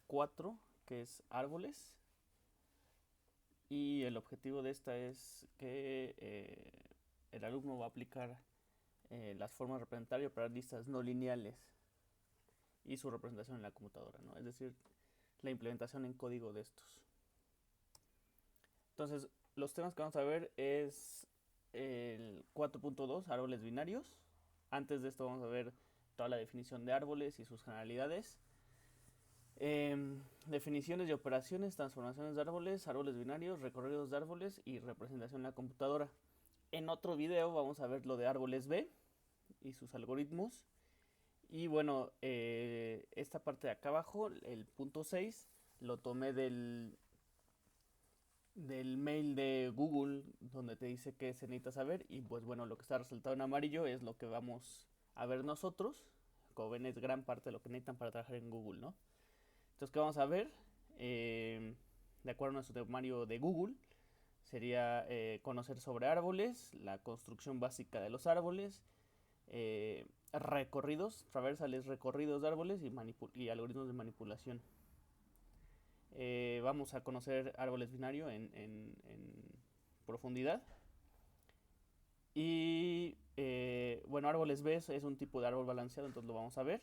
4, que es árboles. Y el objetivo de esta es que el alumno va a aplicar las formas de representar y operar listas no lineales y su representación en la computadora, ¿no? Es decir, la implementación en código de estos. Entonces, los temas que vamos a ver es el 4.2, árboles binarios. Antes de esto vamos a ver toda la definición de árboles y sus generalidades. Definiciones y operaciones, transformaciones de árboles, árboles binarios, recorridos de árboles y representación en la computadora. En otro video vamos a ver lo de árboles B y sus algoritmos. Y bueno, esta parte de acá abajo, el punto 6, lo tomé del mail de Google donde te dice que se necesita saber. Y pues bueno, lo que está resaltado en amarillo es lo que vamos a ver nosotros. Como ven, es gran parte de lo que necesitan para trabajar en Google, ¿no? Entonces, ¿qué vamos a ver? De acuerdo a nuestro temario de Google, sería conocer sobre árboles, la construcción básica de los árboles, recorridos, traversales recorridos de árboles y algoritmos de manipulación. Vamos a conocer árboles binarios en profundidad. Y bueno, árboles B es un tipo de árbol balanceado, entonces lo vamos a ver.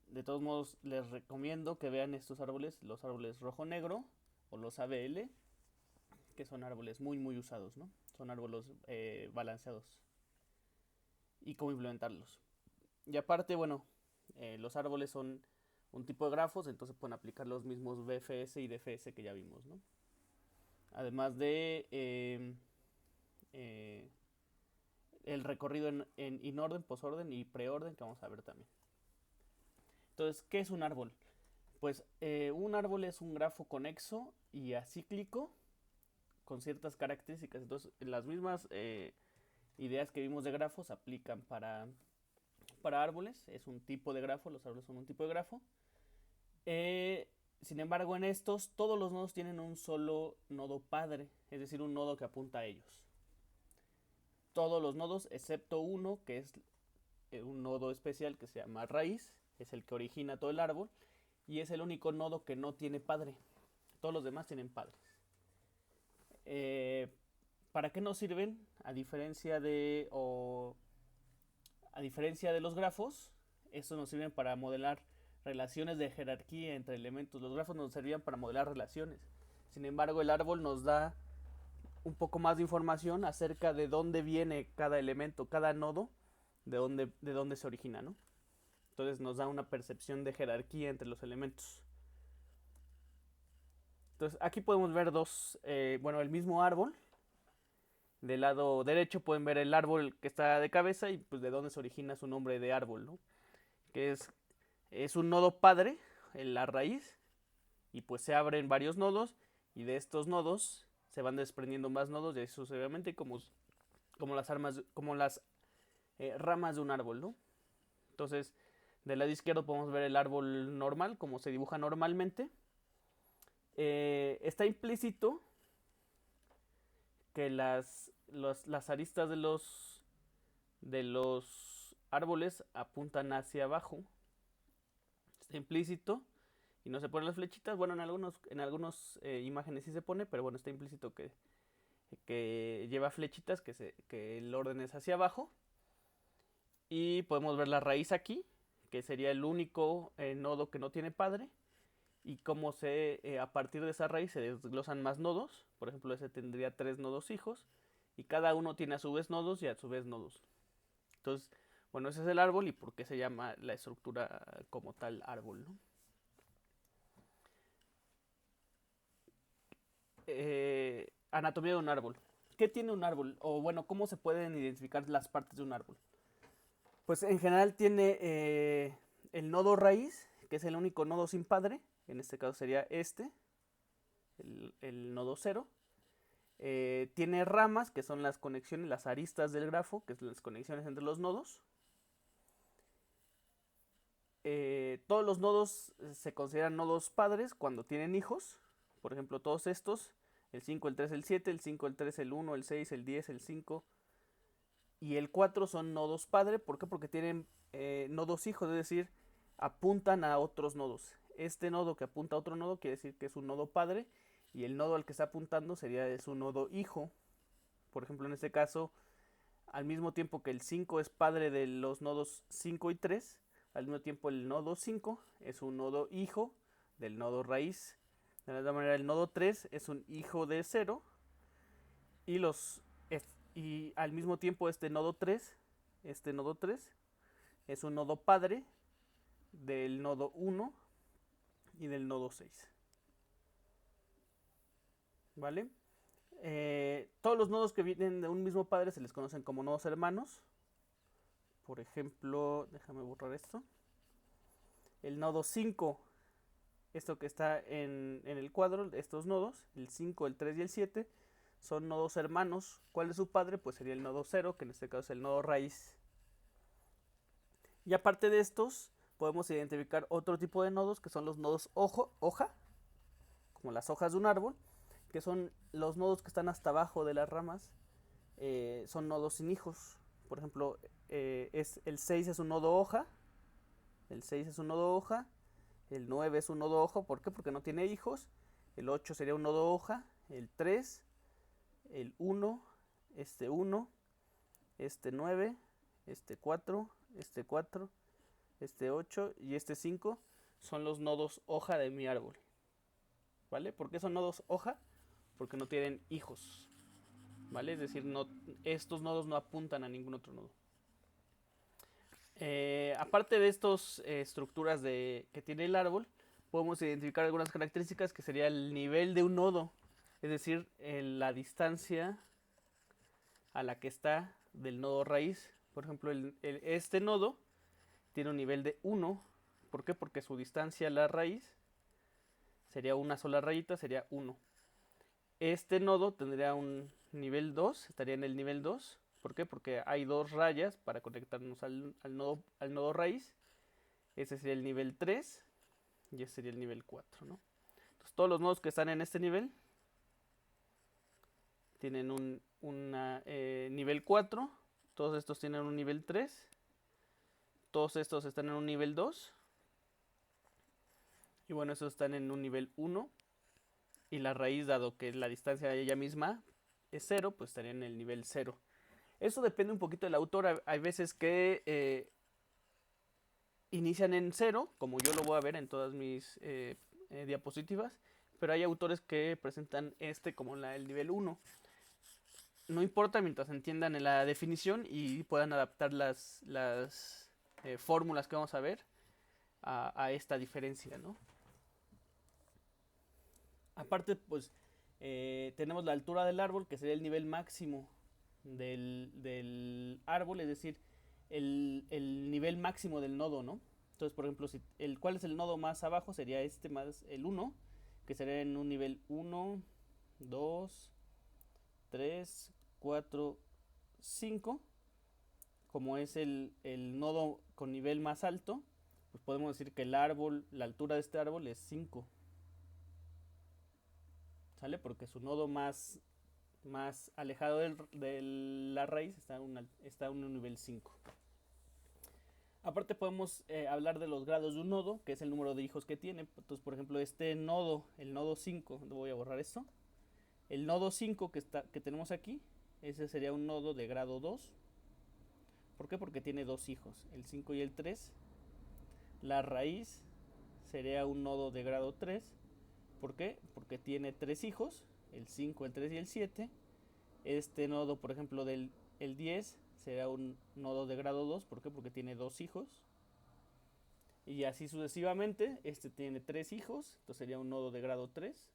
De todos modos, les recomiendo que vean estos árboles, los árboles rojo-negro o los ABL, que son árboles muy usados, ¿no? Son árboles balanceados. Y cómo implementarlos. Y aparte, bueno, los árboles son un tipo de grafos, entonces pueden aplicar los mismos BFS y DFS que ya vimos, ¿no? Además de el recorrido en inorden, posorden y preorden, que vamos a ver también. Entonces, ¿qué es un árbol? Pues un árbol es un grafo conexo y acíclico con ciertas características. Entonces, las mismas ideas que vimos de grafos se aplican para árboles. Es un tipo de grafo, los árboles son un tipo de grafo. Sin embargo, en estos, todos los nodos tienen un solo nodo padre, es decir, un nodo que apunta a ellos. Todos los nodos, excepto uno, que es un nodo especial que se llama raíz, es el que origina todo el árbol, y es el único nodo que no tiene padre. Todos los demás tienen padres. ¿Para qué nos sirven? A diferencia de los grafos, estos nos sirven para modelar relaciones de jerarquía entre elementos. Los grafos nos servían para modelar relaciones. Sin embargo, el árbol nos da un poco más de información acerca de dónde viene cada elemento, cada nodo, de dónde se origina, ¿no? Entonces nos da una percepción de jerarquía entre los elementos. Entonces aquí podemos ver el mismo árbol. Del lado derecho pueden ver el árbol que está de cabeza y pues de dónde se origina su nombre de árbol, ¿no? Que es un nodo padre, en la raíz, y pues se abren varios nodos y de estos nodos se van desprendiendo más nodos y así sucesivamente como las ramas de un árbol, ¿no? Entonces, del lado izquierdo podemos ver el árbol normal, como se dibuja normalmente. Está implícito que las aristas de los árboles apuntan hacia abajo. Está implícito y no se ponen las flechitas. Bueno, en algunas imágenes sí se pone, pero bueno, está implícito que lleva flechitas, que el orden es hacia abajo. Y podemos ver la raíz aquí, que sería el único nodo que no tiene padre. Y cómo a partir de esa raíz se desglosan más nodos. Por ejemplo, ese tendría 3 nodos hijos. Y cada uno tiene a su vez nodos y a su vez nodos. Entonces, bueno, ese es el árbol y por qué se llama la estructura como tal árbol, ¿no? Anatomía de un árbol. ¿Qué tiene un árbol? O bueno, ¿cómo se pueden identificar las partes de un árbol? Pues en general tiene el nodo raíz, que es el único nodo sin padre. En este caso sería el nodo 0. Tiene ramas, que son las conexiones, las aristas del grafo, que son las conexiones entre los nodos. Todos los nodos se consideran nodos padres cuando tienen hijos. Por ejemplo, todos estos, el 5, el 3, el 7, el 5, el 3, el 1, el 6, el 10, el 5 y el 4 son nodos padre. ¿Por qué? Porque tienen nodos hijos, es decir, apuntan a otros nodos. este nodo que apunta a otro nodo quiere decir que es un nodo padre, y el nodo al que está apuntando es un nodo hijo. Por ejemplo, en este caso, al mismo tiempo que el 5 es padre de los nodos 5 y 3, al mismo tiempo el nodo 5 es un nodo hijo del nodo raíz. De la misma manera, el nodo 3 es un hijo de 0, y, y al mismo tiempo este nodo 3 es un nodo padre del nodo 1 y del nodo 6. ¿Vale? Todos los nodos que vienen de un mismo padre se les conocen como nodos hermanos. Por ejemplo, déjame borrar esto. El nodo 5, esto que está en el cuadro, estos nodos, el 5, el 3 y el 7, son nodos hermanos. ¿Cuál es su padre? Pues sería el nodo 0, que en este caso es el nodo raíz. Y aparte de estos, podemos identificar otro tipo de nodos, que son los nodos hoja, como las hojas de un árbol, que son los nodos que están hasta abajo de las ramas. Son nodos sin hijos. Por ejemplo, el 6 es un nodo hoja, el 6 es un nodo hoja, el 9 es un nodo hoja. ¿Por qué? Porque no tiene hijos. El 8 sería un nodo hoja, el 3, el 1, este 1, este 9, este 4, este 4, este 8 y este 5 son los nodos hoja de mi árbol. ¿Vale? ¿Por qué son nodos hoja? Porque no tienen hijos. ¿Vale? Es decir, estos nodos no apuntan a ningún otro nodo. Aparte de estas estructuras que tiene el árbol, podemos identificar algunas características, que sería el nivel de un nodo, es decir, la distancia a la que está del nodo raíz. Por ejemplo, este nodo tiene un nivel de 1. ¿Por qué? Porque su distancia a la raíz sería una sola rayita, sería 1. Este nodo tendría un nivel 2, estaría en el nivel 2. ¿Por qué? Porque hay dos rayas para conectarnos al nodo raíz. Ese sería el nivel 3 y ese sería el nivel 4, ¿no? Entonces, todos los nodos que están en este nivel tienen un nivel 4. Todos estos tienen un nivel 3. Todos estos están en un nivel 2. Y bueno, estos están en un nivel 1. Y la raíz, dado que la distancia de ella misma es 0, pues estaría en el nivel 0. Eso depende un poquito del autor. Hay veces que inician en 0, como yo lo voy a ver en todas mis diapositivas, pero hay autores que presentan como el nivel 1. No importa mientras entiendan en la definición y puedan adaptar las fórmulas que vamos a ver a esta diferencia, ¿no? Aparte, pues tenemos la altura del árbol, que sería el nivel máximo del árbol, es decir, el nivel máximo del nodo, ¿no? Entonces, por ejemplo, ¿cuál es el nodo más abajo? Sería este más el 1, que sería en un nivel 1, 2, 3, 4, 5. Como es el nodo con nivel más alto, pues podemos decir que la altura de este árbol es 5. ¿Sale? Porque su nodo más alejado de la raíz está a un nivel 5. Aparte podemos hablar de los grados de un nodo, que es el número de hijos que tiene. Entonces, por ejemplo, este nodo, el nodo 5, voy a borrar esto. El nodo 5 que tenemos aquí, ese sería un nodo de grado 2. ¿Por qué? Porque tiene dos hijos, el 5 y el 3. La raíz sería un nodo de grado 3. ¿Por qué? Porque tiene 3 hijos, el 5, el 3 y el 7. Este nodo, por ejemplo, el 10 será un nodo de grado 2. ¿Por qué? Porque tiene 2 hijos. Y así sucesivamente. Este tiene 3 hijos, entonces sería un nodo de grado 3.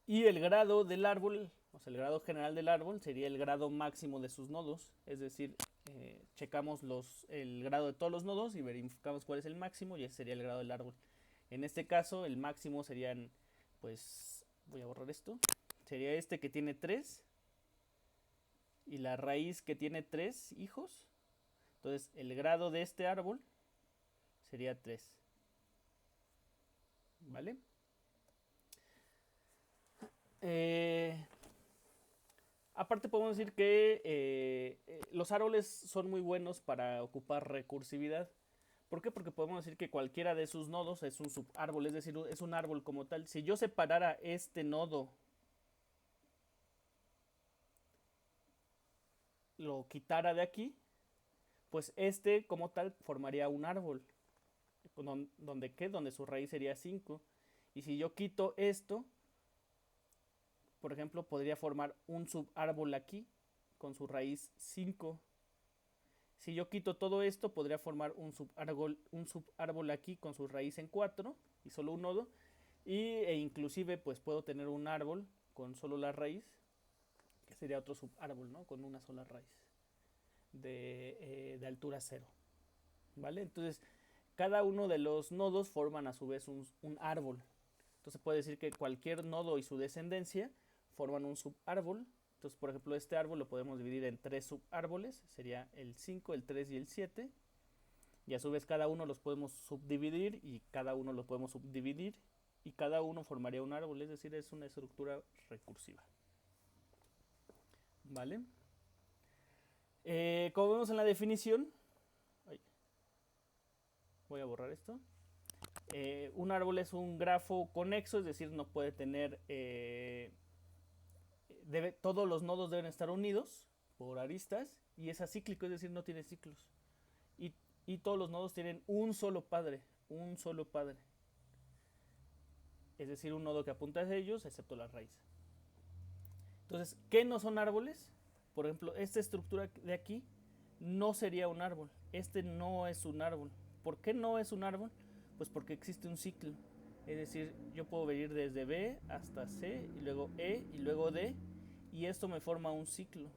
Y el grado del árbol, o sea, el grado general del árbol sería el grado máximo de sus nodos. Es decir, checamos el grado de todos los nodos y verificamos cuál es el máximo, y ese sería el grado del árbol. En este caso, el máximo serían, pues, voy a borrar esto. Sería este que tiene 3 y la raíz que tiene 3 hijos. Entonces, el grado de este árbol sería 3. ¿Vale? Aparte podemos decir que los árboles son muy buenos para ocupar recursividad. ¿Por qué? Porque podemos decir que cualquiera de sus nodos es un subárbol, es decir, es un árbol como tal. Si yo separara este nodo, lo quitara de aquí, pues este como tal formaría un árbol. ¿Donde qué? Donde su raíz sería 5. Y si yo quito esto, por ejemplo, podría formar un subárbol aquí con su raíz 5. Si yo quito todo esto, podría formar un subárbol aquí con su raíz en 4 y solo un nodo. E inclusive pues puedo tener un árbol con solo la raíz, que sería otro subárbol, ¿no? Con una sola raíz de altura 0. ¿Vale? Entonces, cada uno de los nodos forman a su vez un árbol. Entonces puede decir que cualquier nodo y su descendencia forman un subárbol. Entonces, por ejemplo, este árbol lo podemos dividir en 3 subárboles. Sería el 5, el 3 y el 7. Y a su vez cada uno los podemos subdividir y cada uno lo podemos subdividir. Y cada uno formaría un árbol. Es decir, es una estructura recursiva. ¿Vale? Como vemos en la definición, voy a borrar esto. Un árbol es un grafo conexo, es decir, no puede tener... todos los nodos deben estar unidos por aristas y es acíclico, es decir, no tiene ciclos. Y todos los nodos tienen un solo padre, es decir, un nodo que apunta a ellos, excepto la raíz. Entonces, ¿qué no son árboles? Por ejemplo, esta estructura de aquí no sería un árbol. Este no es un árbol. ¿Por qué no es un árbol? Pues porque existe un ciclo. Es decir, yo puedo venir desde B hasta C, y luego E, y luego D, y esto me forma un ciclo.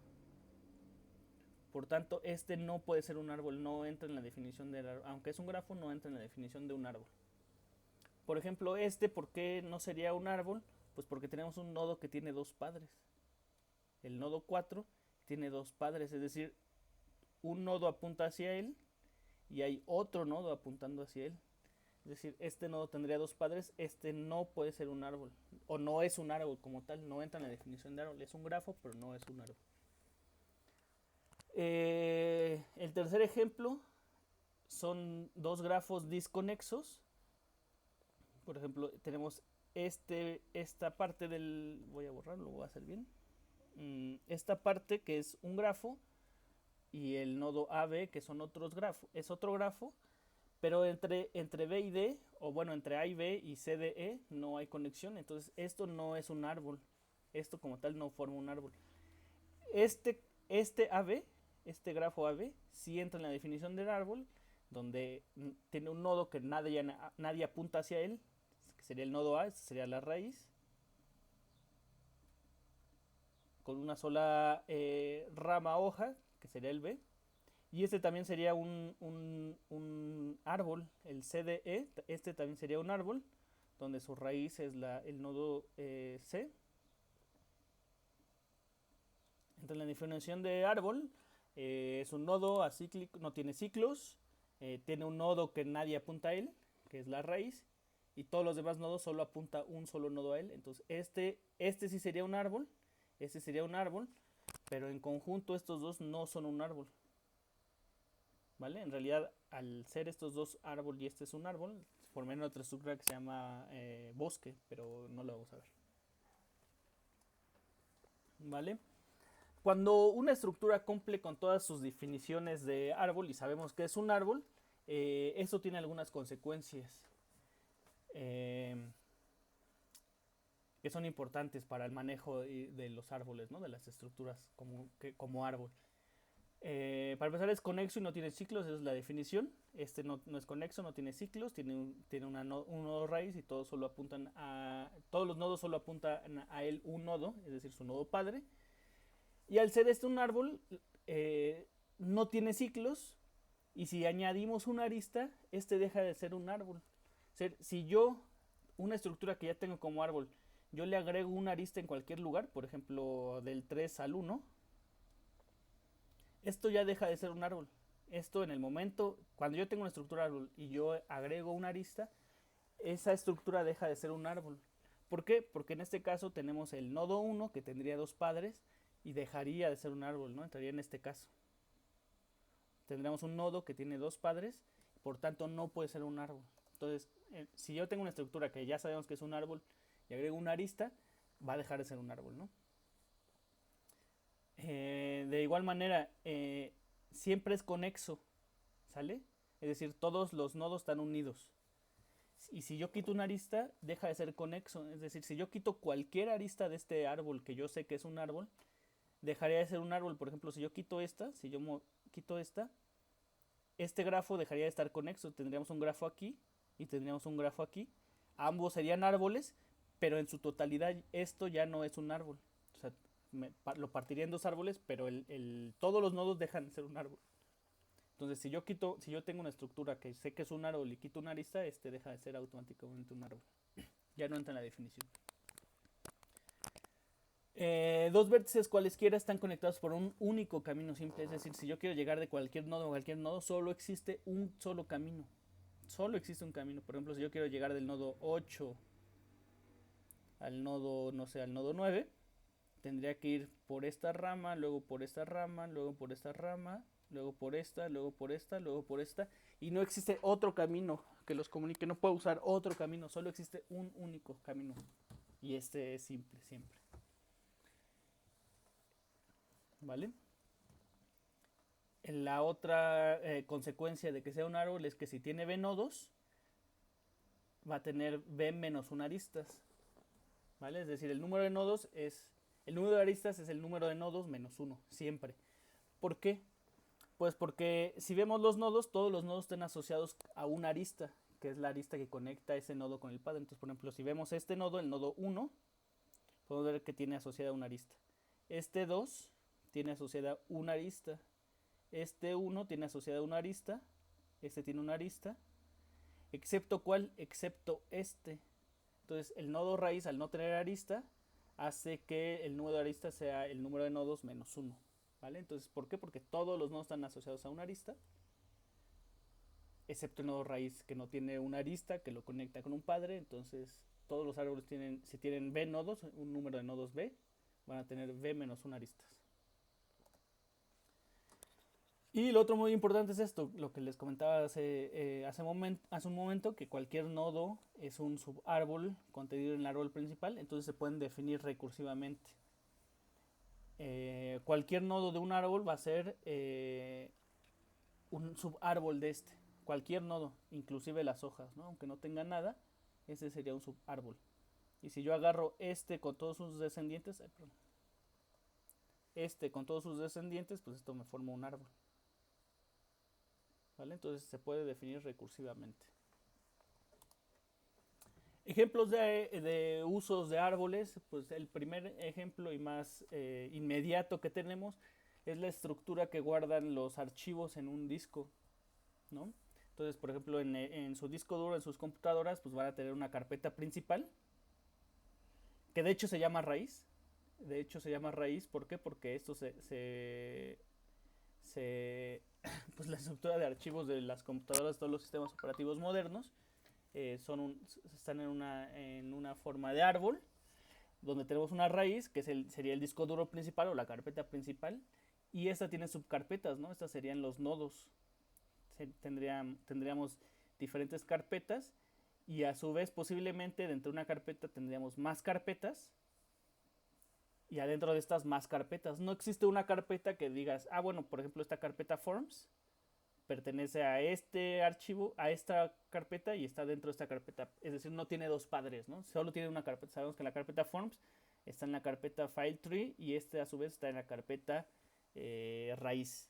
Por tanto, este no puede ser un árbol, no entra en la definición del árbol. Aunque es un grafo, no entra en la definición de un árbol. Por ejemplo, ¿por qué no sería un árbol? Pues porque tenemos un nodo que tiene 2 padres. El nodo 4 tiene 2 padres, es decir, un nodo apunta hacia él y hay otro nodo apuntando hacia él. Es decir, este nodo tendría 2 padres, este no puede ser un árbol, o no es un árbol como tal, no entra en la definición de árbol, es un grafo, pero no es un árbol. El tercer ejemplo son 2 grafos disconexos. Por ejemplo, tenemos esta parte del... Voy a borrarlo, lo voy a hacer bien. Esta parte que es un grafo y el nodo AB que son otros grafos, es otro grafo, pero entre B y D, o bueno, entre A y B y C, D, E no hay conexión, entonces esto no es un árbol, esto como tal no forma un árbol. Este AB, este grafo AB, sí entra en la definición del árbol, donde tiene un nodo que nadie apunta hacia él, que sería el nodo A, sería la raíz, con una sola rama hoja, que sería el B. Y este también sería un árbol, el CDE, este también sería un árbol, donde su raíz es el nodo C. Entonces la definición de árbol es un nodo acíclico, no tiene ciclos, tiene un nodo que nadie apunta a él, que es la raíz, y todos los demás nodos solo apunta un solo nodo a él. Entonces este sí sería un árbol, este sería un árbol, pero en conjunto estos dos no son un árbol. ¿Vale? En realidad, al ser estos dos árbol y este es un árbol, forman otra estructura que se llama bosque, pero no lo vamos a ver. ¿Vale? Cuando una estructura cumple con todas sus definiciones de árbol y sabemos que es un árbol, eso tiene algunas consecuencias que son importantes para el manejo de los árboles, ¿no? De las estructuras como árbol. Para empezar, es conexo y no tiene ciclos, esa es la definición. Este no es conexo, no tiene ciclos, tiene un nodo raíz y todos los nodos solo apuntan a él un nodo, es decir, su nodo padre. Y al ser un árbol, no tiene ciclos, y si añadimos una arista, este deja de ser un árbol. Si yo, una estructura que ya tengo como árbol, yo le agrego una arista en cualquier lugar, por ejemplo, del 3 al 1, esto ya deja de ser un árbol. Esto en el momento, cuando yo tengo una estructura árbol y yo agrego una arista, esa estructura deja de ser un árbol. ¿Por qué? Porque en este caso tenemos el nodo 1 que tendría 2 padres y dejaría de ser un árbol, ¿no? Entraría en este caso. Tendríamos un nodo que tiene 2 padres, por tanto no puede ser un árbol. Entonces, si yo tengo una estructura que ya sabemos que es un árbol y agrego una arista, va a dejar de ser un árbol, ¿no? De igual manera, siempre es conexo, ¿sale? Es decir, todos los nodos están unidos. Y si yo quito una arista, deja de ser conexo. Es decir, si yo quito cualquier arista de este árbol que yo sé que es un árbol, dejaría de ser un árbol. Por ejemplo, si yo quito esta, quito esta, este grafo dejaría de estar conexo. Tendríamos un grafo aquí y tendríamos un grafo aquí. Ambos serían árboles, pero en su totalidad esto ya no es un árbol. O sea, lo partiría en dos árboles, pero todos los nodos dejan de ser un árbol. Entonces, si yo tengo una estructura que sé que es un árbol y quito una arista, este deja de ser automáticamente un árbol. Ya no entra en la definición. Dos vértices cualesquiera están conectados por un único camino simple. Es decir, si yo quiero llegar de cualquier nodo a cualquier nodo, solo existe un solo camino. Solo existe un camino. Por ejemplo, si yo quiero llegar del nodo 8 al nodo, no sé, al nodo 9, tendría que ir por esta rama, luego por esta rama, luego por esta rama, luego por esta, luego por esta, luego por esta, y no existe otro camino que los comunique, no puedo usar otro camino, solo existe un único camino, y este es simple siempre. ¿Vale? La otra consecuencia de que sea un árbol es que si tiene b nodos, va a tener b menos 1 aristas. ¿Vale? Es decir, el número de nodos es... El número de aristas es el número de nodos menos 1, siempre. ¿Por qué? Pues porque si vemos los nodos, todos los nodos están asociados a una arista, que es la arista que conecta ese nodo con el padre. Entonces, por ejemplo, si vemos este nodo, el nodo 1, podemos ver que tiene asociada una arista. Este 2 tiene asociada una arista. Este 1 tiene asociada una arista. Este tiene una arista. ¿Excepto cuál? Excepto este. Entonces, el nodo raíz, al no tener arista, hace que el número de aristas sea el número de nodos menos 1. ¿Vale? Entonces, ¿por qué? Porque todos los nodos están asociados a una arista, excepto el nodo raíz que no tiene una arista que lo conecta con un padre. Entonces, todos los árboles tienen, si tienen b nodos, un número de nodos b, van a tener b menos 1 aristas. Y lo otro muy importante es esto, lo que les comentaba hace un momento, que cualquier nodo es un subárbol contenido en el árbol principal, entonces se pueden definir recursivamente. Cualquier nodo de un árbol va a ser un subárbol de este. Cualquier nodo, inclusive las hojas, ¿no? Aunque no tenga nada, ese sería un subárbol. Y si yo agarro este con todos sus descendientes, este con todos sus descendientes, pues esto me forma un árbol. ¿Vale? Entonces se puede definir recursivamente. Ejemplos de usos de árboles, pues el primer ejemplo y más inmediato que tenemos es la estructura que guardan los archivos en un disco, ¿no? Entonces, por ejemplo, en su disco duro, en sus computadoras, pues van a tener una carpeta principal, que de hecho se llama raíz. De hecho se llama raíz, ¿por qué? Porque esto pues la estructura de archivos de las computadoras de todos los sistemas operativos modernos están en una forma de árbol, donde tenemos una raíz, que sería el disco duro principal o la carpeta principal, y esta tiene subcarpetas, ¿no? Estas serían los nodos. Tendríamos diferentes carpetas, y a su vez posiblemente dentro de una carpeta tendríamos más carpetas, y adentro de estas más carpetas. No existe una carpeta que digas, bueno, por ejemplo, esta carpeta forms pertenece a este archivo, a esta carpeta, y está dentro de esta carpeta. Es decir, no tiene dos padres, ¿no? Solo tiene una carpeta. Sabemos que la carpeta forms está en la carpeta file tree, y este a su vez está en la carpeta raíz.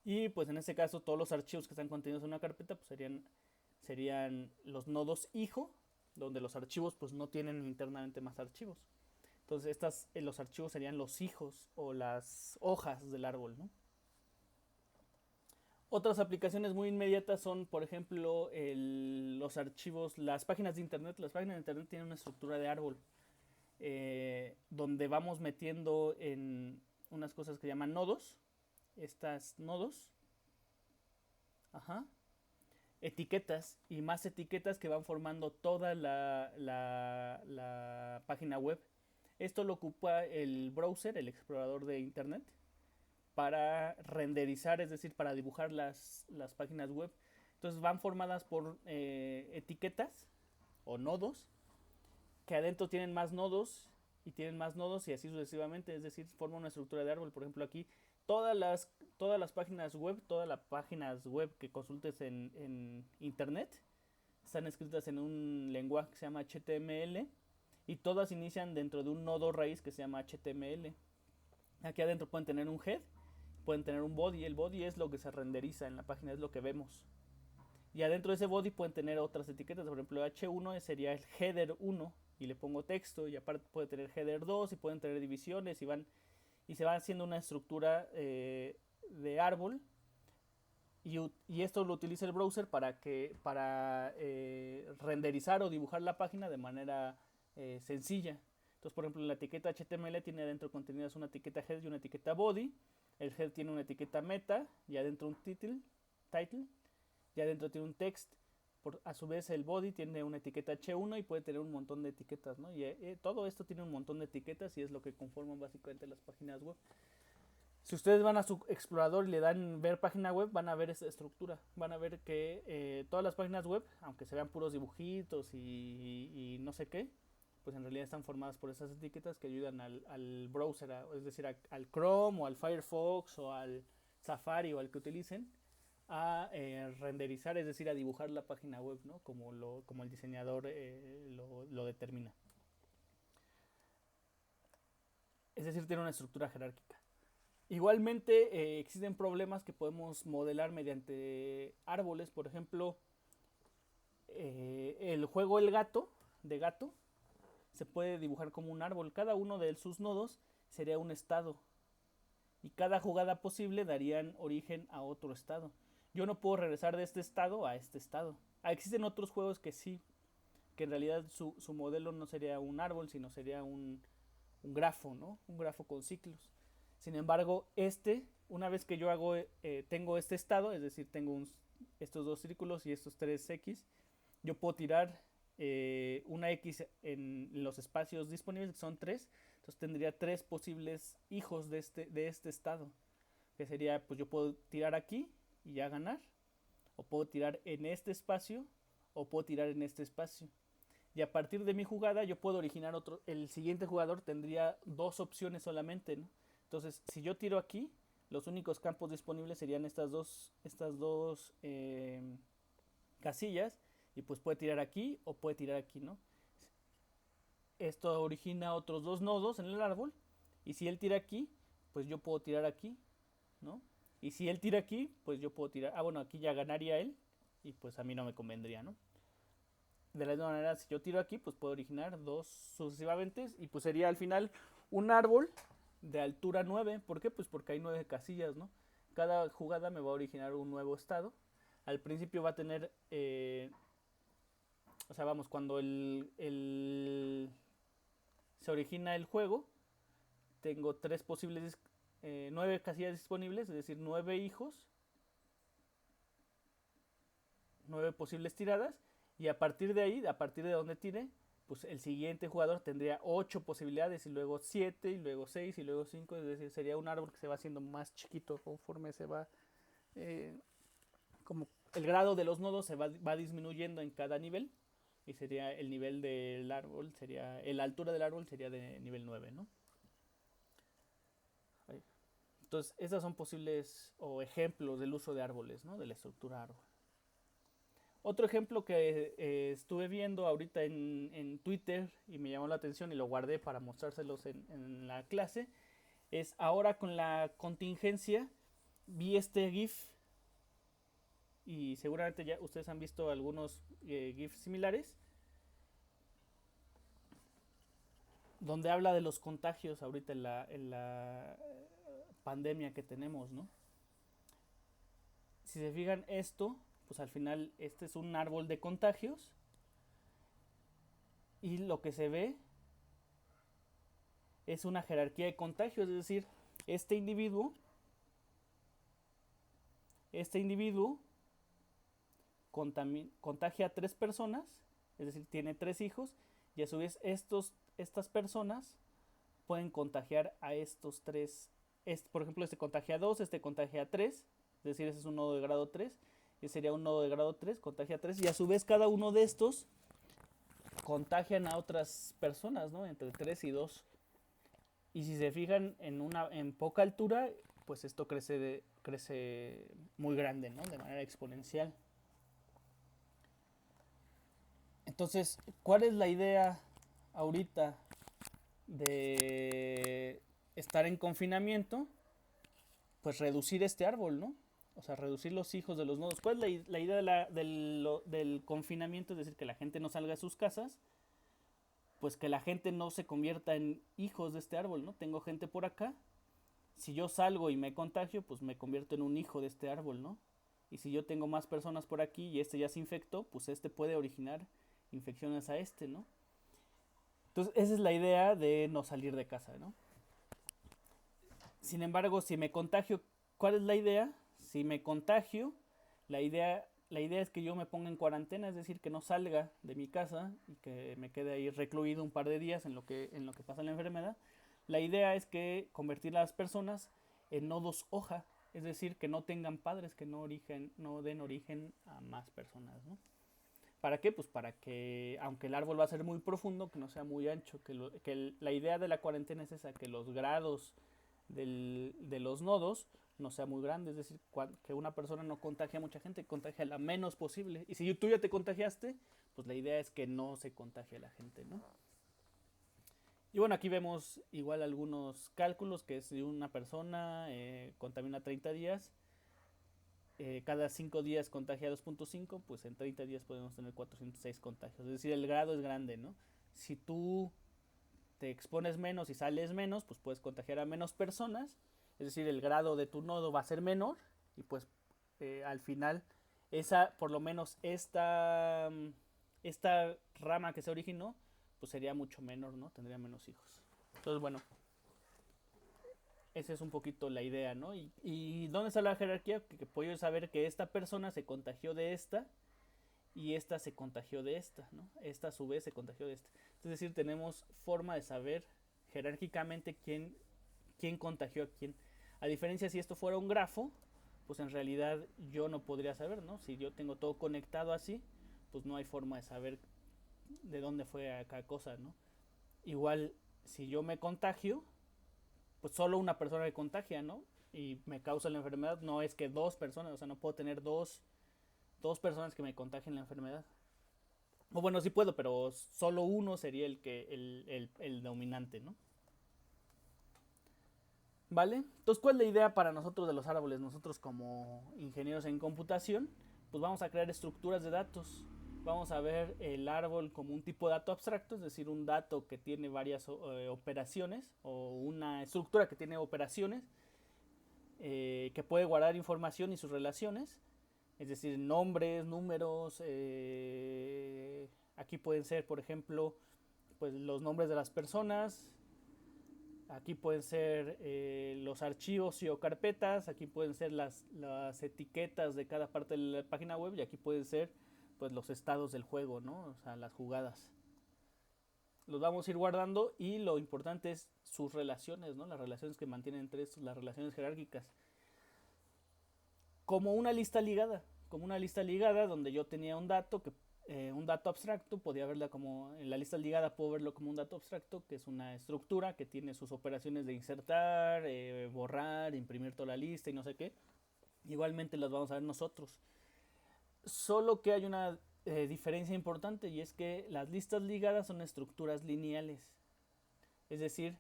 Y pues en este caso todos los archivos que están contenidos en una carpeta pues serían los nodos hijo, donde los archivos pues no tienen internamente más archivos. Entonces los archivos serían los hijos o las hojas del árbol, ¿no? Otras aplicaciones muy inmediatas son, por ejemplo, los archivos, las páginas de internet. Las páginas de internet tienen una estructura de árbol, donde vamos metiendo en unas cosas que llaman nodos. Estas nodos, etiquetas y más etiquetas que van formando toda la página web. Esto lo ocupa el browser, el explorador de internet, para renderizar, es decir, para dibujar las páginas web. Entonces van formadas por etiquetas o nodos que adentro tienen más nodos y tienen más nodos y así sucesivamente, es decir, forma una estructura de árbol. Por ejemplo, aquí todas las páginas web, todas las páginas web que consultes en internet están escritas en un lenguaje que se llama HTML y todas inician dentro de un nodo raíz que se llama HTML. Aquí adentro pueden tener un head, pueden tener un body. El body es lo que se renderiza en la página, es lo que vemos. Y adentro de ese body pueden tener otras etiquetas. Por ejemplo, H1 sería el header 1 y le pongo texto. Y aparte puede tener header 2 y pueden tener divisiones y se va haciendo una estructura de árbol. Y esto lo utiliza el browser para renderizar o dibujar la página de manera sencilla. Entonces, por ejemplo, la etiqueta HTML tiene adentro contenidas una etiqueta head y una etiqueta body. El head tiene una etiqueta meta y adentro un title y adentro tiene un text. A su vez el body tiene una etiqueta H1 y puede tener un montón de etiquetas, ¿no? Y todo esto tiene un montón de etiquetas y es lo que conforman básicamente las páginas web. Si ustedes van a su explorador y le dan ver página web, van a ver esa estructura. Van a ver que todas las páginas web, aunque se vean puros dibujitos y no sé qué, pues en realidad están formadas por esas etiquetas que ayudan al browser, es decir, al Chrome o al Firefox o al Safari o al que utilicen, a renderizar, es decir, a dibujar la página web, ¿no? Como el diseñador lo determina. Es decir, tiene una estructura jerárquica. Igualmente existen problemas que podemos modelar mediante árboles. Por ejemplo, el juego El Gato, de gato, se puede dibujar como un árbol. Cada uno de sus nodos sería un estado. Y cada jugada posible darían origen a otro estado. Yo no puedo regresar de este estado a este estado. Existen otros juegos que sí, que en realidad su modelo no sería un árbol, sino sería un grafo, ¿no? Un grafo con ciclos. Sin embargo, una vez que yo tengo este estado, es decir, tengo estos dos círculos y estos tres X, yo puedo tirar una X en los espacios disponibles, que son 3. Entonces tendría 3 posibles hijos de este estado. Que sería, pues yo puedo tirar aquí y ya ganar. O puedo tirar en este espacio o puedo tirar en este espacio. Y a partir de mi jugada yo puedo originar otro. El siguiente jugador tendría 2 opciones solamente, ¿no? Entonces, si yo tiro aquí, los únicos campos disponibles serían estas dos casillas. Y pues puede tirar aquí o puede tirar aquí, ¿no? Esto origina otros 2 nodos en el árbol. Y si él tira aquí, pues yo puedo tirar aquí, ¿no? Y si él tira aquí, pues yo puedo tirar. Bueno, aquí ya ganaría él. Y pues a mí no me convendría, ¿no? De la misma manera, si yo tiro aquí, pues puedo originar 2 sucesivamente. Y pues sería al final un árbol de altura 9. ¿Por qué? Pues porque hay 9 casillas, ¿no? Cada jugada me va a originar un nuevo estado. Al principio va a tener... o sea, vamos, cuando se origina el juego, tengo 3 posibles... 9 casillas disponibles, es decir, 9 hijos. 9 posibles tiradas. Y a partir de ahí, a partir de donde tire, pues el siguiente jugador tendría 8 posibilidades y luego 7 y luego 6 y luego 5, es decir, sería un árbol que se va haciendo más chiquito conforme se va, como el grado de los nodos se va disminuyendo en cada nivel y sería el nivel del árbol, la altura del árbol sería de nivel 9, ¿no? Ahí. Entonces, estos son posibles o ejemplos del uso de árboles, ¿no? De la estructura árbol. Otro ejemplo que estuve viendo ahorita en Twitter y me llamó la atención y lo guardé para mostrárselos en la clase es ahora con la contingencia vi este GIF y seguramente ya ustedes han visto algunos GIFs similares donde habla de los contagios ahorita en la pandemia que tenemos, ¿no? Si se fijan esto, pues al final este es un árbol de contagios y lo que se ve es una jerarquía de contagios, es decir, este individuo contagia a 3 personas, es decir, tiene 3 hijos y a su vez estas personas pueden contagiar a estos 3. Por ejemplo, este contagia a 2, este contagia a 3, es decir, ese es un nodo de grado 3 ese sería un nodo de grado 3, contagia a 3, y a su vez cada uno de estos contagian a otras personas, ¿no? Entre 3 y 2. Y si se fijan en poca altura, pues esto crece muy grande, ¿no? De manera exponencial. Entonces, ¿cuál es la idea ahorita de estar en confinamiento? Pues reducir este árbol, ¿no? O sea, reducir los hijos de los nodos. ¿Cuál es la idea del confinamiento? Es decir, que la gente no salga de sus casas, pues que la gente no se convierta en hijos de este árbol, ¿no? Tengo gente por acá, si yo salgo y me contagio, pues me convierto en un hijo de este árbol, ¿no? Y si yo tengo más personas por aquí y este ya se infectó, pues este puede originar infecciones a este, ¿no? Entonces, esa es la idea de no salir de casa, ¿no? Sin embargo, si me contagio, ¿cuál es la idea? Si me contagio, la idea es que yo me ponga en cuarentena, es decir, que no salga de mi casa y que me quede ahí recluido un par de días en lo que pasa la enfermedad. La idea es que convertir a las personas en nodos hoja, es decir, que no tengan padres, que no den origen a más personas, ¿no? ¿Para qué? Pues para que, aunque el árbol va a ser muy profundo, que no sea muy ancho, la idea de la cuarentena es esa, que los grados de los nodos no sea muy grande, es decir, que una persona no contagie a mucha gente, contagie a la menos posible. Y si tú ya te contagiaste, pues la idea es que no se contagie a la gente, ¿no? Y bueno, aquí vemos igual algunos cálculos, que si una persona contamina 30 días, cada 5 días contagia 2.5, pues en 30 días podemos tener 406 contagios. Es decir, el grado es grande, ¿no? Si tú te expones menos y sales menos, pues puedes contagiar a menos personas, es decir, el grado de tu nodo va a ser menor y pues al final por lo menos esta rama que se originó, pues sería mucho menor, ¿no? Tendría menos hijos. Entonces, bueno, esa es un poquito la idea, ¿no? ¿Y dónde está la jerarquía? Que puedo saber que esta persona se contagió de esta y esta se contagió de esta, ¿no? Esta a su vez se contagió de esta. Es decir, tenemos forma de saber jerárquicamente quién contagió a quién. A diferencia, si esto fuera un grafo, pues en realidad yo no podría saber, ¿no? Si yo tengo todo conectado así, pues no hay forma de saber de dónde fue a cada cosa, ¿no? Igual, si yo me contagio, pues solo una persona me contagia, ¿no? Y me causa la enfermedad, no es que dos personas, o sea, no puedo tener dos personas que me contagien la enfermedad. O bueno, sí puedo, pero solo uno sería el dominante, ¿no? ¿Vale? Entonces, ¿cuál es la idea para nosotros de los árboles? Nosotros como ingenieros en computación, pues vamos a crear estructuras de datos. Vamos a ver el árbol como un tipo de dato abstracto, es decir, un dato que tiene varias operaciones, o una estructura que tiene operaciones, que puede guardar información y sus relaciones, es decir, nombres, números, aquí pueden ser, por ejemplo, pues los nombres de las personas, aquí pueden ser los archivos y o carpetas, aquí pueden ser las etiquetas de cada parte de la página web, y aquí pueden ser pues los estados del juego, ¿no? O sea, las jugadas. Los vamos a ir guardando, y lo importante es sus relaciones, ¿no? Las relaciones que mantienen entre estos, las relaciones jerárquicas. Como una lista ligada donde yo tenía un dato un dato abstracto, podía verla como en la lista ligada, puedo verlo como un dato abstracto, que es una estructura que tiene sus operaciones de insertar, borrar, imprimir toda la lista y no sé qué. Igualmente las vamos a ver nosotros. Solo que hay una diferencia importante, y es que las listas ligadas son estructuras lineales. Es decir,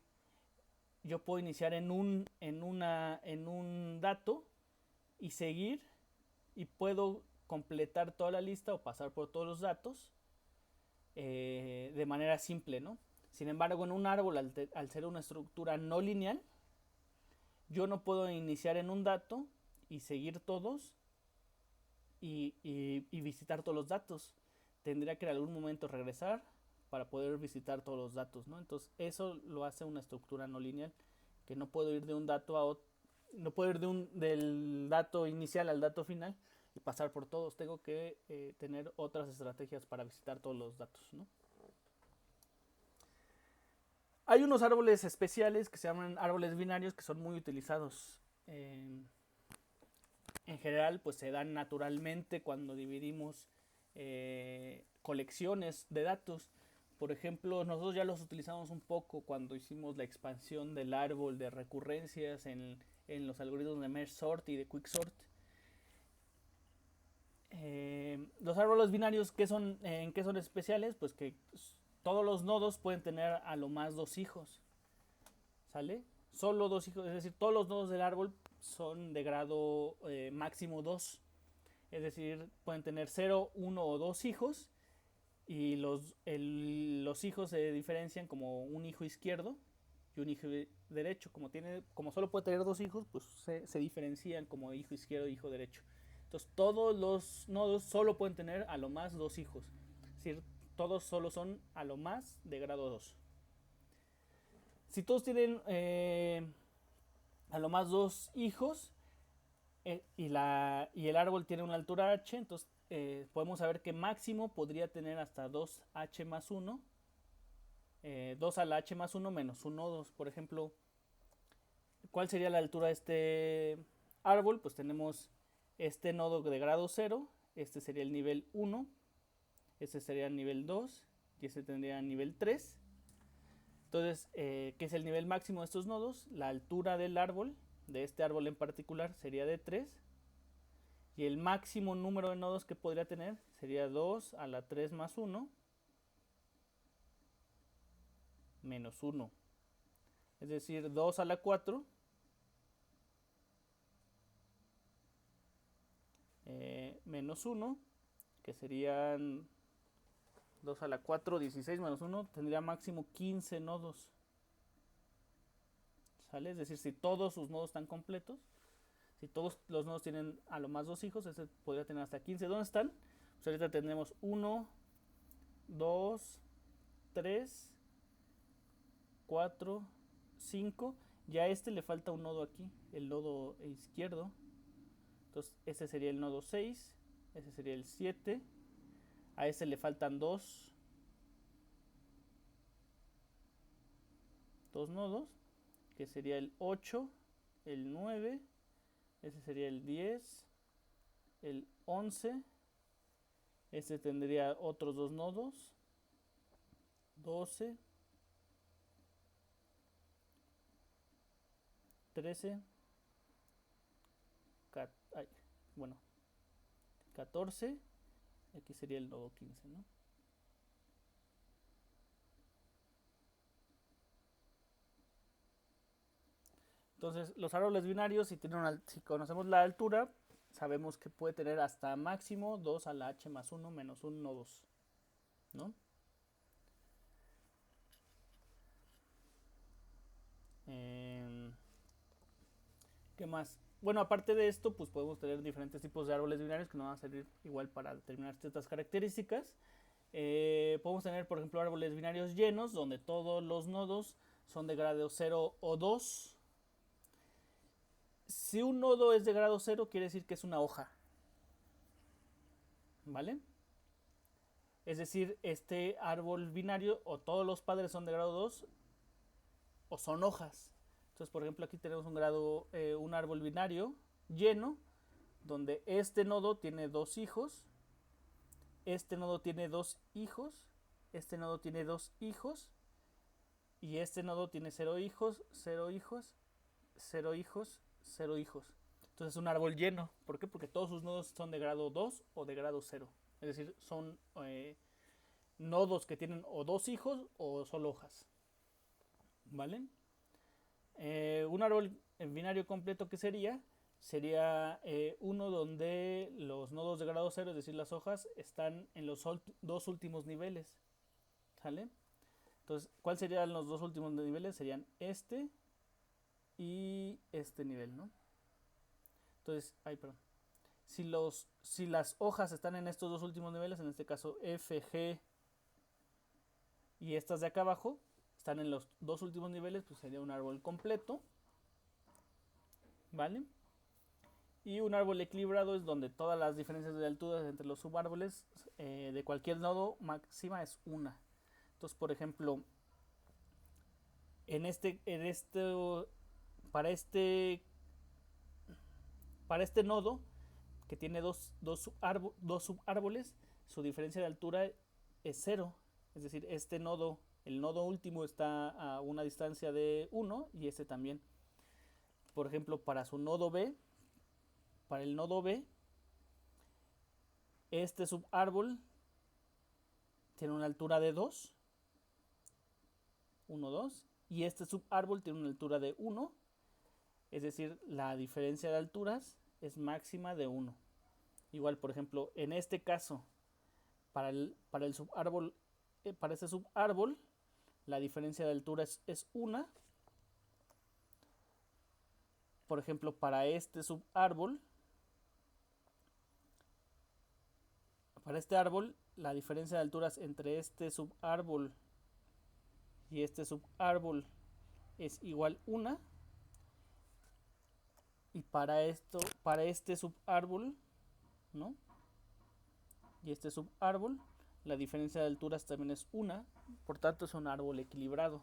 yo puedo iniciar en un dato y seguir, y puedo completar toda la lista o pasar por todos los datos de manera simple, ¿no? Sin embargo, en un árbol, al ser una estructura no lineal, yo no puedo iniciar en un dato y seguir todos y visitar todos los datos. Tendría que en algún momento regresar para poder visitar todos los datos, ¿no? Entonces, eso lo hace una estructura no lineal, que no puedo ir de un dato a otro, no puedo ir del dato inicial al dato final y pasar por todos. Tengo que tener otras estrategias para visitar todos los datos, ¿no? Hay unos árboles especiales que se llaman árboles binarios, que son muy utilizados. en general pues se dan naturalmente cuando dividimos colecciones de datos. Por ejemplo, nosotros ya los utilizamos un poco cuando hicimos la expansión del árbol de recurrencias en los algoritmos de Merge Sort y de Quicksort. Los árboles binarios, ¿en qué son especiales? Pues que todos los nodos pueden tener a lo más 2 hijos. ¿Sale? Solo 2 hijos, es decir, todos los nodos del árbol son de grado máximo 2. Es decir, pueden tener 0, 1 o 2 hijos. Y los hijos se diferencian como un hijo izquierdo y un hijo derecho. Como solo puede tener 2 hijos, pues se diferencian como hijo izquierdo y hijo derecho. Entonces todos los nodos solo pueden tener a lo más 2 hijos. Es decir, todos solo son a lo más de grado 2. Si todos tienen a lo más 2 hijos y el árbol tiene una altura h, entonces podemos saber que máximo podría tener hasta 2h más 1, 2 a la h más 1 menos 1 nodos. Por ejemplo, ¿cuál sería la altura de este árbol? Pues tenemos este nodo de grado 0, este sería el nivel 1, este sería el nivel 2 y este tendría el nivel 3. Entonces, ¿qué es el nivel máximo de estos nodos? La altura del árbol, de este árbol en particular, sería de 3. Y el máximo número de nodos que podría tener sería 2 a la 3 más 1 menos 1. Es decir, 2 a la 4 menos 1, que serían 2 a la 4, 16 menos 1, tendría máximo 15 nodos. ¿Sale? Es decir, si todos sus nodos están completos, si todos los nodos tienen a lo más 2 hijos, ese podría tener hasta 15. ¿Dónde están? Pues ahorita tenemos 1, 2, 3, 4, 5. Ya a este le falta un nodo aquí, el nodo izquierdo. Entonces ese sería el nodo 6, ese sería el 7. A ese le faltan dos nodos, que sería el 8, el 9, ese sería el 10, el 11. Este tendría otros 2 nodos, 12, 13, 14. Aquí sería el nodo 15, ¿no? Entonces, los árboles binarios, si conocemos la altura, sabemos que puede tener hasta máximo 2 a la h más 1 menos 1 nodos, ¿no? ¿Qué más? Bueno, aparte de esto, pues podemos tener diferentes tipos de árboles binarios que nos van a servir igual para determinar ciertas características. Podemos tener, por ejemplo, árboles binarios llenos, donde todos los nodos son de grado 0 o 2. Si un nodo es de grado 0, quiere decir que es una hoja. ¿Vale? Es decir, este árbol binario o todos los padres son de grado 2 o son hojas. Entonces, por ejemplo, aquí tenemos un árbol binario lleno, donde este nodo tiene 2 hijos, este nodo tiene 2 hijos, este nodo tiene 2 hijos, y este nodo tiene 0 hijos, 0 hijos, 0 hijos, 0 hijos. Entonces es un árbol lleno. ¿Por qué? Porque todos sus nodos son de grado 2 o de grado 0. Es decir, son nodos que tienen o 2 hijos o solo hojas. ¿Vale? Un árbol binario completo, ¿qué sería? Sería uno donde los nodos de grado 0, es decir, las hojas, están en los 2 últimos niveles. ¿Sale? Entonces, ¿cuáles serían los 2 últimos niveles? Serían este y este nivel, ¿no? Entonces, si las hojas están en estos 2 últimos niveles, en este caso F, G y estas de acá abajo, están en los 2 últimos niveles, pues sería un árbol completo. ¿Vale? Y un árbol equilibrado es donde todas las diferencias de alturas entre los subárboles de cualquier nodo máxima es 1. Entonces, por ejemplo, para este nodo, que tiene dos subárboles, su diferencia de altura es 0. Es decir, este nodo, el nodo último está a una distancia de 1 y este también. Por ejemplo, para su nodo B, para el nodo B, este subárbol tiene una altura de 2, 1, 2, y este subárbol tiene una altura de 1, es decir, la diferencia de alturas es máxima de 1. Igual, por ejemplo, en este caso, para el subárbol, para este subárbol, la diferencia de altura es 1. Por ejemplo, para este subárbol, para este árbol, la diferencia de alturas entre este subárbol y este subárbol es igual 1. Y para este subárbol, ¿no? Y este subárbol, la diferencia de alturas también es 1. Por tanto, es un árbol equilibrado.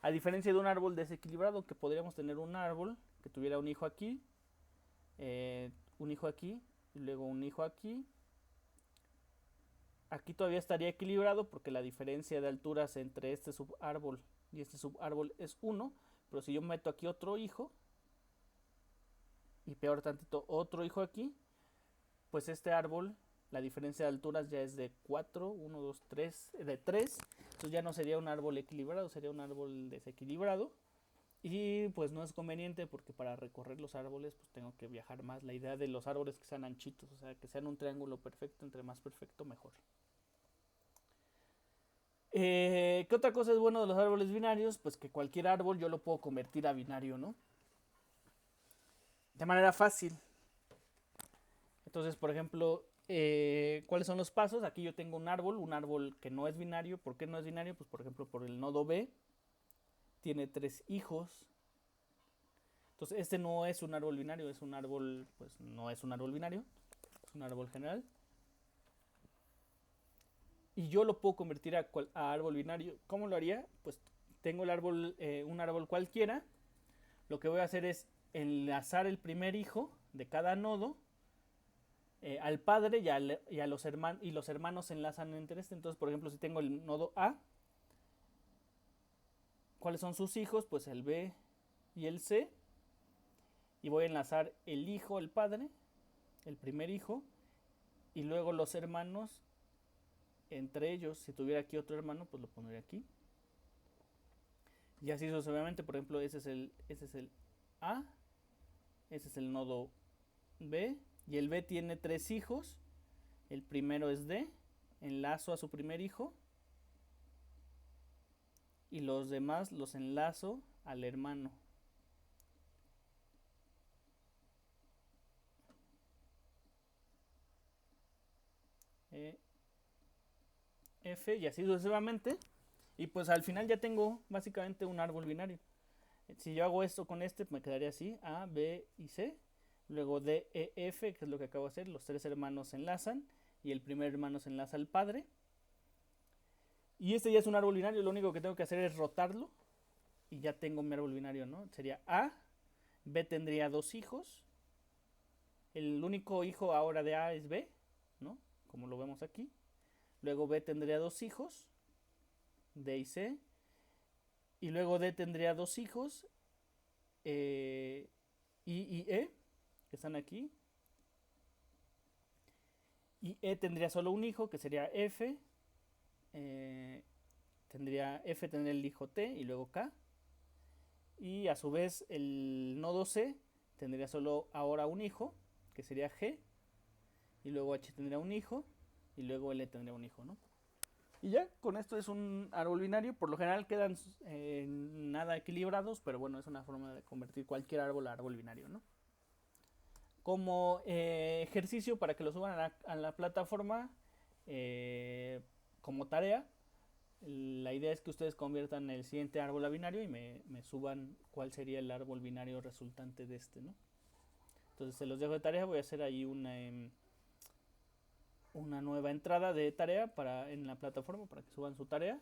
A diferencia de un árbol desequilibrado, que podríamos tener un árbol que tuviera un hijo aquí, y luego un hijo aquí. Aquí todavía estaría equilibrado porque la diferencia de alturas entre este subárbol y este subárbol es 1. Pero si yo meto aquí otro hijo, y peor tantito otro hijo aquí, pues este árbol, la diferencia de alturas ya es de 4, 1, 2, 3, de 3. Entonces ya no sería un árbol equilibrado, sería un árbol desequilibrado. Y pues no es conveniente porque para recorrer los árboles pues tengo que viajar más. La idea de los árboles que sean anchitos, o sea, que sean un triángulo perfecto, entre más perfecto mejor. ¿Qué otra cosa es bueno de los árboles binarios? Pues que cualquier árbol yo lo puedo convertir a binario, ¿no? De manera fácil. Entonces, por ejemplo, ¿cuáles son los pasos? Aquí yo tengo un árbol que no es binario. ¿Por qué no es binario? Pues por ejemplo, por el nodo B tiene 3 hijos. Entonces, este no es un árbol binario, es un árbol, pues no es un árbol binario, es un árbol general. Y yo lo puedo convertir a árbol binario. ¿Cómo lo haría? Pues tengo el árbol, un árbol cualquiera. Lo que voy a hacer es enlazar el primer hijo de cada nodo al padre y los hermanos se enlazan entre este. Entonces, por ejemplo, si tengo el nodo A, ¿cuáles son sus hijos? Pues el B y el C. Y voy a enlazar el hijo, el padre, el primer hijo, y luego los hermanos entre ellos. Si tuviera aquí otro hermano, pues lo pondría aquí. Y así sucesivamente. Por ejemplo, ese es el A, ese es el nodo B, y el B tiene 3 hijos. El primero es D, enlazo a su primer hijo, y los demás los enlazo al hermano. F, y así sucesivamente. Y pues al final ya tengo básicamente un árbol binario. Si yo hago esto con este, me quedaría así: A, B y C. Luego D, E, F, que es lo que acabo de hacer. Los 3 hermanos se enlazan y el primer hermano se enlaza al padre. Y este ya es un árbol binario. Lo único que tengo que hacer es rotarlo y ya tengo mi árbol binario, ¿no? Sería A, B tendría 2 hijos. El único hijo ahora de A es B, ¿no? Como lo vemos aquí. Luego B tendría 2 hijos, D y C. Y luego D tendría 2 hijos, I y E, que están aquí. Y E tendría solo un hijo, que sería F. F tendría el hijo T y luego K. Y a su vez el nodo C tendría solo ahora un hijo, que sería G. Y luego H tendría un hijo. Y luego L tendría un hijo, ¿no? Y ya, con esto es un árbol binario. Por lo general quedan nada equilibrados, pero bueno, es una forma de convertir cualquier árbol a árbol binario, ¿no? Como ejercicio para que lo suban a la plataforma como tarea, la idea es que ustedes conviertan el siguiente árbol a binario y me suban cuál sería el árbol binario resultante de este, ¿no? Entonces se los dejo de tarea. Voy a hacer ahí una nueva entrada de tarea en la plataforma para que suban su tarea.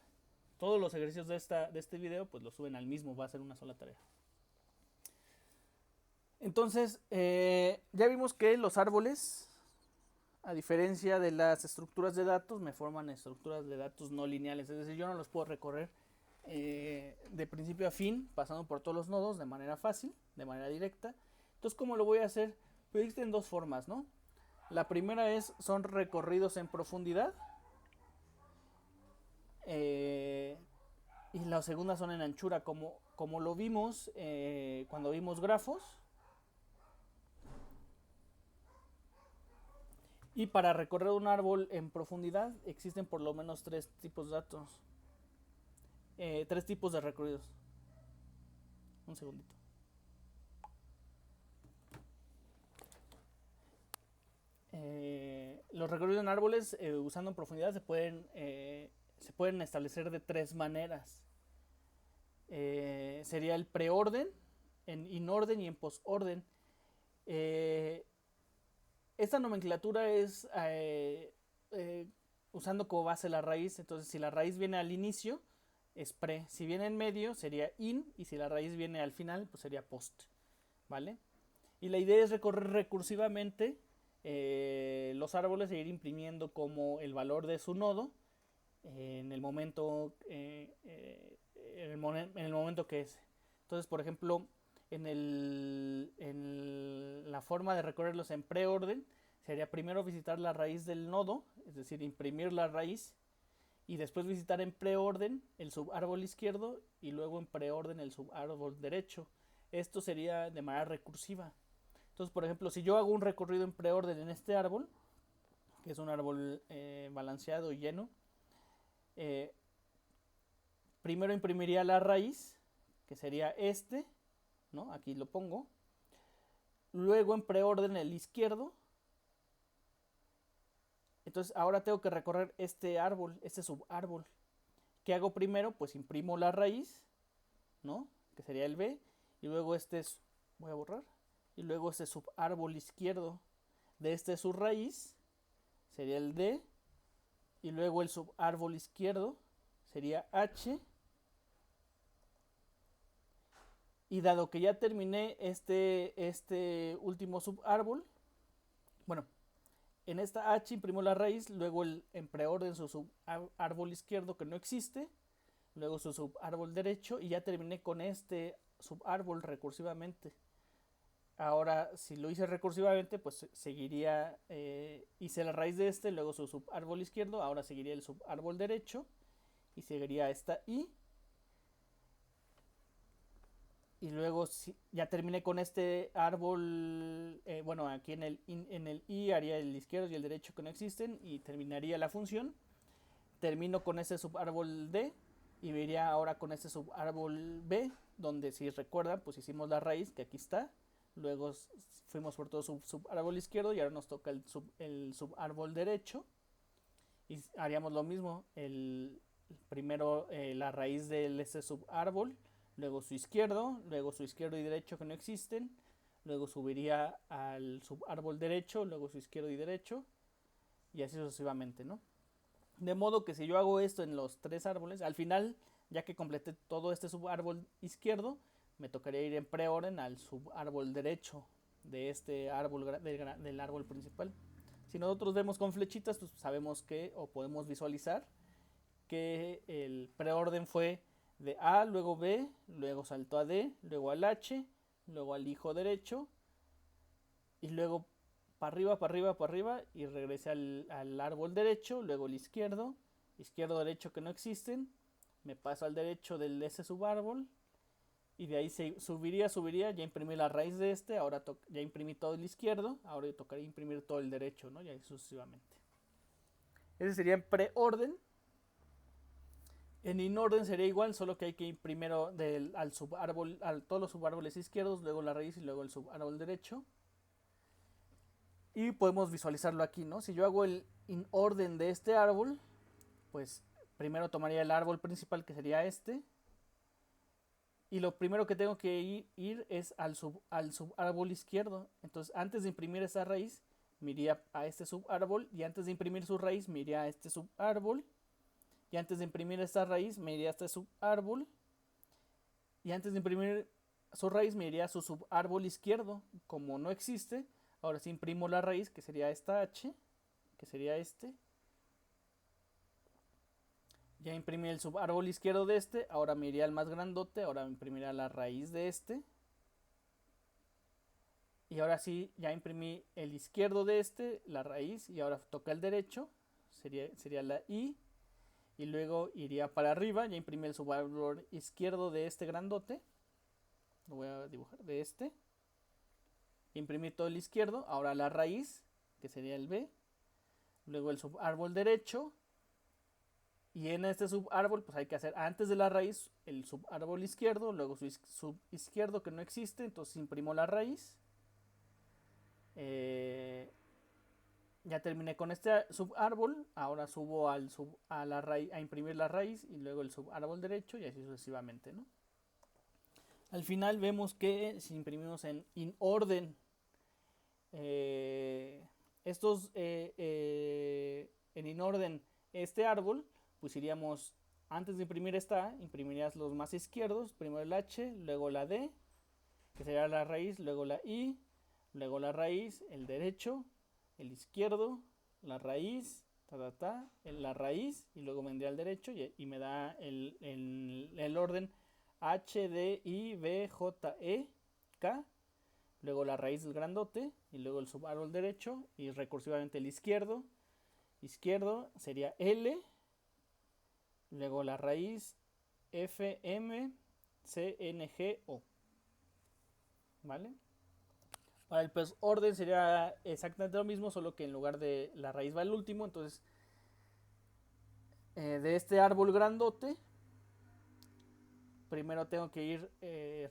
Todos los ejercicios de este video pues los suben al mismo, va a ser una sola tarea. Entonces, ya vimos que los árboles, a diferencia de las estructuras de datos, me forman estructuras de datos no lineales. Es decir, yo no los puedo recorrer de principio a fin, pasando por todos los nodos de manera fácil, de manera directa. Entonces, ¿cómo lo voy a hacer? Pues existen dos formas, ¿no? La primera son recorridos en profundidad. Y la segunda son en anchura, como lo vimos cuando vimos grafos. Y para recorrer un árbol en profundidad existen por lo menos tres tipos de datos. Tres tipos de recorridos. Un segundito. Los recorridos en árboles usando en profundidad se pueden establecer de tres maneras. Sería el preorden, en inorden y en posorden. Esta nomenclatura es usando como base la raíz. Entonces, si la raíz viene al inicio, es pre. Si viene en medio, sería in. Y si la raíz viene al final, pues sería post. ¿Vale? Y la idea es recorrer recursivamente los árboles e ir imprimiendo como el valor de su nodo en el momento que es. Entonces, por ejemplo, en la forma de recorrerlos en preorden sería primero visitar la raíz del nodo, es decir, imprimir la raíz, y después visitar en preorden el subárbol izquierdo y luego en preorden el subárbol derecho. Esto sería de manera recursiva. Entonces, por ejemplo, si yo hago un recorrido en preorden en este árbol, que es un árbol balanceado y lleno, primero imprimiría la raíz, que sería este, ¿no? Aquí lo pongo. Luego en preorden el izquierdo. Entonces ahora tengo que recorrer este árbol, este subárbol. ¿Qué hago primero? Pues imprimo la raíz, ¿no? Que sería el B. Y luego voy a borrar. Y luego este subárbol izquierdo de este subraíz sería el D. Y luego el subárbol izquierdo sería H. Y dado que ya terminé este último subárbol, bueno, en esta H imprimo la raíz, luego en preorden su subárbol izquierdo que no existe, luego su subárbol derecho y ya terminé con este subárbol recursivamente. Ahora, si lo hice recursivamente, pues seguiría, hice la raíz de luego su subárbol izquierdo, ahora seguiría el subárbol derecho y seguiría esta I. Y luego ya terminé con este árbol, bueno, aquí en el I haría el izquierdo y el derecho que no existen y terminaría la función. Termino con ese subárbol D y vería ahora con este subárbol B, donde si recuerdan, pues hicimos la raíz, que aquí está. Luego fuimos por todo su subárbol izquierdo y ahora nos toca el subárbol derecho. Y haríamos lo mismo, primero la raíz de ese subárbol, luego su izquierdo y derecho que no existen, luego subiría al subárbol derecho, luego su izquierdo y derecho, y así sucesivamente, ¿no? De modo que si yo hago esto en los tres árboles, al final, ya que completé todo este subárbol izquierdo, me tocaría ir en preorden al subárbol derecho de este árbol, del árbol principal. Si nosotros vemos con flechitas, pues sabemos que, o podemos visualizar, que el preorden fue de A, luego B, luego saltó a D, luego al H, luego al hijo derecho, y luego para arriba, para arriba, para arriba, y regresé al árbol derecho, luego el izquierdo, derecho que no existen, me paso al derecho de ese subárbol, y de ahí subiría, ya imprimí la raíz de ahora ya imprimí todo el izquierdo, ahora tocaría imprimir todo el derecho, ¿no? Y ahí sucesivamente. Ese sería en preorden. En inorden sería igual, solo que hay que ir primero al subárbol, a todos los subárboles izquierdos, luego la raíz y luego el subárbol derecho. Y podemos visualizarlo aquí, ¿no? Si yo hago el inorden de este árbol, pues primero tomaría el árbol principal, que sería este. Y lo primero que tengo que ir es al subárbol izquierdo. Entonces, antes de imprimir esa raíz, me iría a este subárbol. Y antes de imprimir su raíz, me iría a este subárbol. Y antes de imprimir esta raíz, me iría a este subárbol. Y antes de imprimir su raíz me iría a su subárbol izquierdo. Como no existe, ahora sí imprimo la raíz, que sería esta h, que sería este. Ya imprimí el subárbol izquierdo de este, ahora me iría al más grandote, ahora me imprimirá la raíz de este. Y ahora sí, ya imprimí el izquierdo de este, la raíz, y ahora toca el derecho, sería la i. Y luego iría para arriba, ya imprimí el subárbol izquierdo de este grandote. Lo voy a dibujar de este. Imprimí todo el izquierdo, ahora la raíz, que sería el b. Luego el subárbol derecho. Y en este subárbol, pues hay que hacer antes de la raíz el subárbol izquierdo, luego su subizquierdo que no existe, entonces imprimo la raíz. Ya terminé con este subárbol, ahora subo a imprimir la raíz y luego el subárbol derecho y así sucesivamente, ¿no? Al final vemos que si imprimimos en orden, en inorden este árbol, pues iríamos, antes de imprimir esta, imprimirías los más izquierdos, primero el H, luego la D, que sería la raíz, luego la I, luego la raíz, el derecho, el izquierdo, la raíz, la raíz, y luego vendría el derecho y me da el orden H, D, I, B, J, E, K, luego la raíz del grandote, y luego el subárbol derecho, y recursivamente el izquierdo sería L, luego la raíz F, M, C, N, G, O. ¿Vale? Para el pues orden sería exactamente lo mismo, solo que en lugar de la raíz va el último. Entonces, de este árbol grandote, primero tengo que ir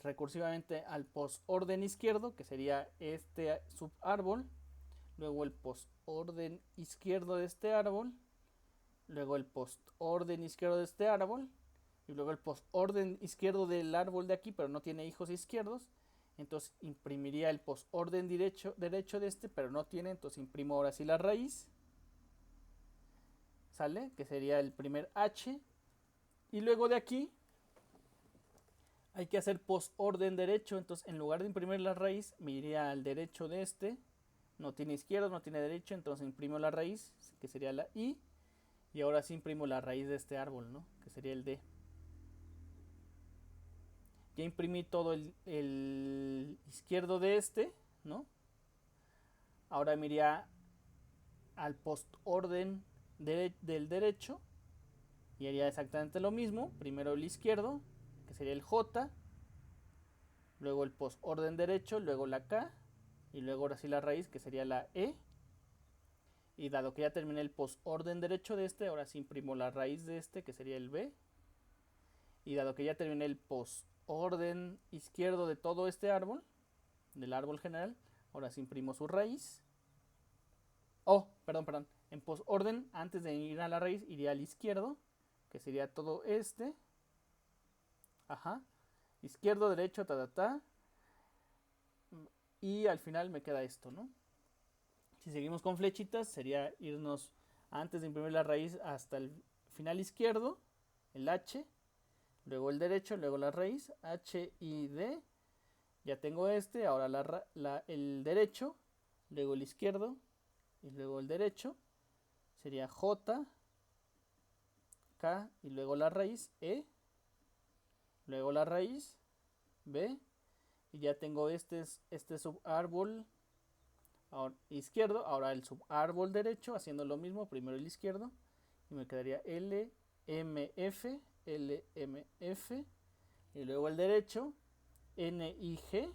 recursivamente al postorden izquierdo, que sería este subárbol. Luego el postorden izquierdo de este árbol. Luego el postorden izquierdo de este árbol. Y luego el postorden izquierdo del árbol de aquí, pero no tiene hijos izquierdos. Entonces imprimiría el postorden derecho de este, pero no tiene, entonces imprimo ahora sí la raíz. ¿Sale? Que sería el primer H. Y luego de aquí hay que hacer postorden derecho, entonces en lugar de imprimir la raíz, me iría al derecho de este. No tiene izquierdo, no tiene derecho, entonces imprimo la raíz, que sería la I. Y ahora sí imprimo la raíz de este árbol, ¿no? Que sería el D. Ya imprimí todo el izquierdo de este, ¿no? Ahora me iría al postorden del derecho y haría exactamente lo mismo. Primero el izquierdo, que sería el J, luego el postorden derecho, luego la K, y luego ahora sí la raíz, que sería la E. Y dado que ya terminé el postorden derecho de este, ahora sí imprimo la raíz de este, que sería el B. Y dado que ya terminé el postorden izquierdo de todo este árbol, del árbol general, ahora sí imprimo su raíz. Perdón. En postorden, antes de ir a la raíz, iría al izquierdo, que sería todo este. Ajá. Izquierdo, derecho, Y al final me queda esto, ¿no? Si seguimos con flechitas, sería irnos antes de imprimir la raíz hasta el final izquierdo, el H, luego el derecho, luego la raíz, H, I, D. Ya tengo este, ahora el derecho, luego el izquierdo, y luego el derecho. Sería J, K, y luego la raíz, E, luego la raíz, B, y ya tengo este subárbol izquierdo, ahora el subárbol derecho, haciendo lo mismo, primero el izquierdo, y me quedaría L, M, F, L, M, F, y luego el derecho, N, I, G,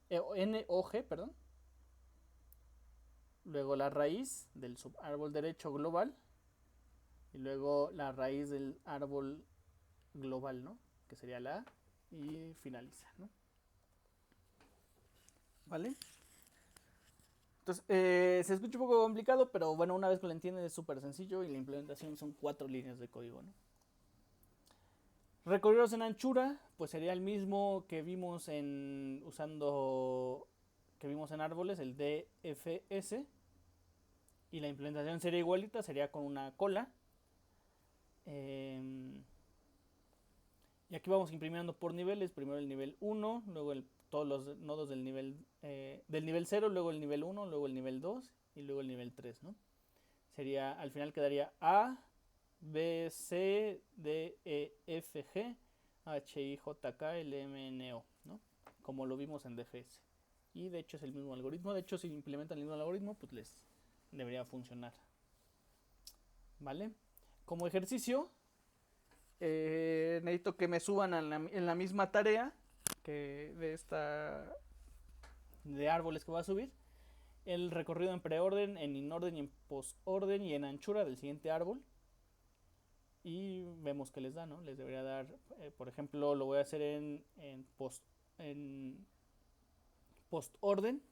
N, O, G, perdón, luego la raíz del subárbol derecho global, y luego la raíz del árbol global, ¿no? Que sería la A, y finaliza, ¿no? ¿Vale? Entonces, se escucha un poco complicado, pero bueno, una vez que lo entienden es súper sencillo y la implementación son 4 líneas de código, ¿no? Recorridos en anchura, pues sería el mismo que vimos en árboles, el DFS, y la implementación sería igualita, sería con una cola. Y aquí vamos imprimiendo por niveles, primero el nivel 1, luego todos los nodos del nivel 0, luego el nivel 1, luego el nivel 2 y luego el nivel 3, ¿no? Sería, al final quedaría A, B, C, D, E, F, G, H, I, J, K, L, M, N, O, ¿no? Como lo vimos en DFS. Y de hecho es el mismo algoritmo, de hecho si implementan el mismo algoritmo, pues les debería funcionar. ¿Vale? Como ejercicio, necesito que me suban en la misma tarea que de árboles que voy a subir, el recorrido en preorden, en inorden y en postorden y en anchura del siguiente árbol. Y vemos que les da, ¿no? Les debería dar, por ejemplo, lo voy a hacer en postorden.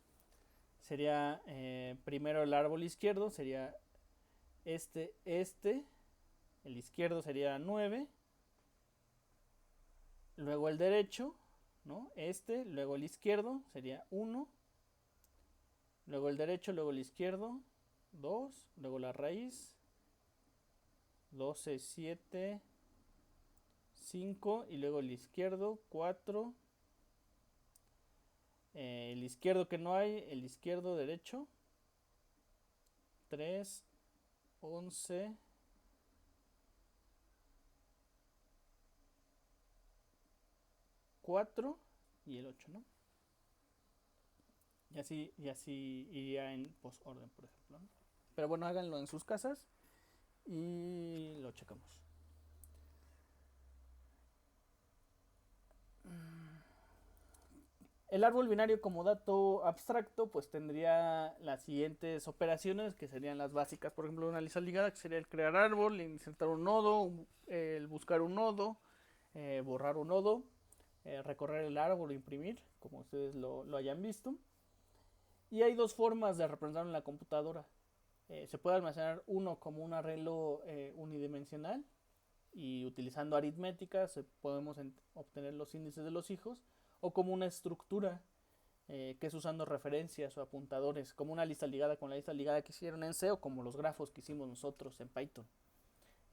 Sería primero el árbol izquierdo, sería este, el izquierdo sería 9, luego el derecho, ¿no? Luego el izquierdo sería 1, luego el derecho, luego el izquierdo, 2, luego la raíz, 12, 7, 5 y luego el izquierdo, 4, el izquierdo que no hay, el izquierdo derecho, 3, 11, 4 y el 8, ¿no? Y así iría en postorden, por ejemplo, ¿no? Pero bueno, háganlo en sus casas y lo checamos. El árbol binario como dato abstracto pues tendría las siguientes operaciones que serían las básicas, por ejemplo una lista ligada que sería el crear árbol, el insertar un nodo, el buscar un nodo, borrar un nodo, recorrer el árbol o imprimir, como ustedes lo hayan visto. Y hay dos formas de representarlo en la computadora. Se puede almacenar uno como un arreglo unidimensional y utilizando aritmética podemos obtener los índices de los hijos, o como una estructura que es usando referencias o apuntadores, como una lista ligada con la lista ligada que hicieron en C o como los grafos que hicimos nosotros en Python.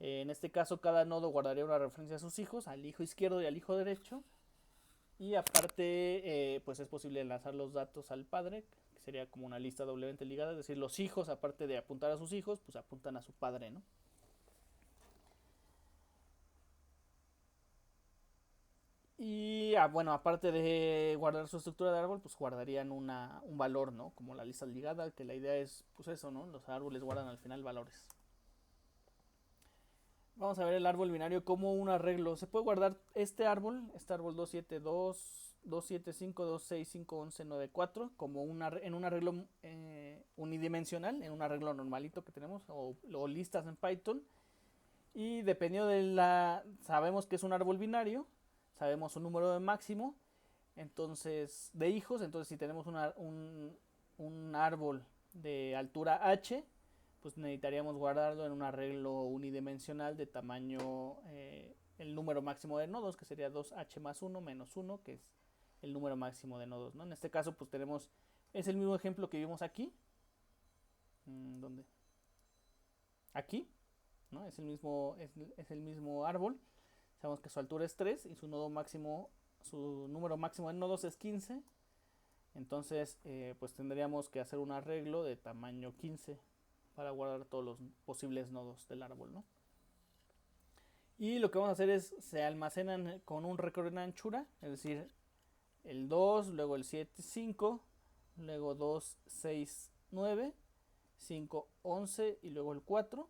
En este caso cada nodo guardaría una referencia a sus hijos, al hijo izquierdo y al hijo derecho, y aparte pues es posible enlazar los datos al padre, que sería como una lista doblemente ligada, es decir, los hijos aparte de apuntar a sus hijos, pues apuntan a su padre, ¿no? Y bueno, aparte de guardar su estructura de árbol, pues guardarían un valor, ¿no? Como la lista ligada, que la idea es, pues eso, ¿no? Los árboles guardan al final valores. Vamos a ver el árbol binario como un arreglo. Se puede guardar este árbol 272, 275, 265, 11, 9, 4, como en un arreglo unidimensional, en un arreglo normalito que tenemos, o listas en Python. Y dependiendo sabemos que es un árbol binario, sabemos un número de máximo, entonces de hijos, entonces si tenemos un árbol de altura h, pues necesitaríamos guardarlo en un arreglo unidimensional de tamaño, el número máximo de nodos, que sería 2h más 1 menos 1, que es el número máximo de nodos, ¿no? En este caso pues es el mismo ejemplo que vimos aquí. ¿Dónde? Aquí, ¿no? Es el mismo árbol. Sabemos que su altura es 3 y su número máximo de nodos es 15. Entonces, pues tendríamos que hacer un arreglo de tamaño 15 para guardar todos los posibles nodos del árbol, ¿no? Y lo que vamos a hacer es, se almacenan con un recorrido en anchura, es decir, el 2, luego el 7, 5, luego 2, 6, 9, 5, 11 y luego el 4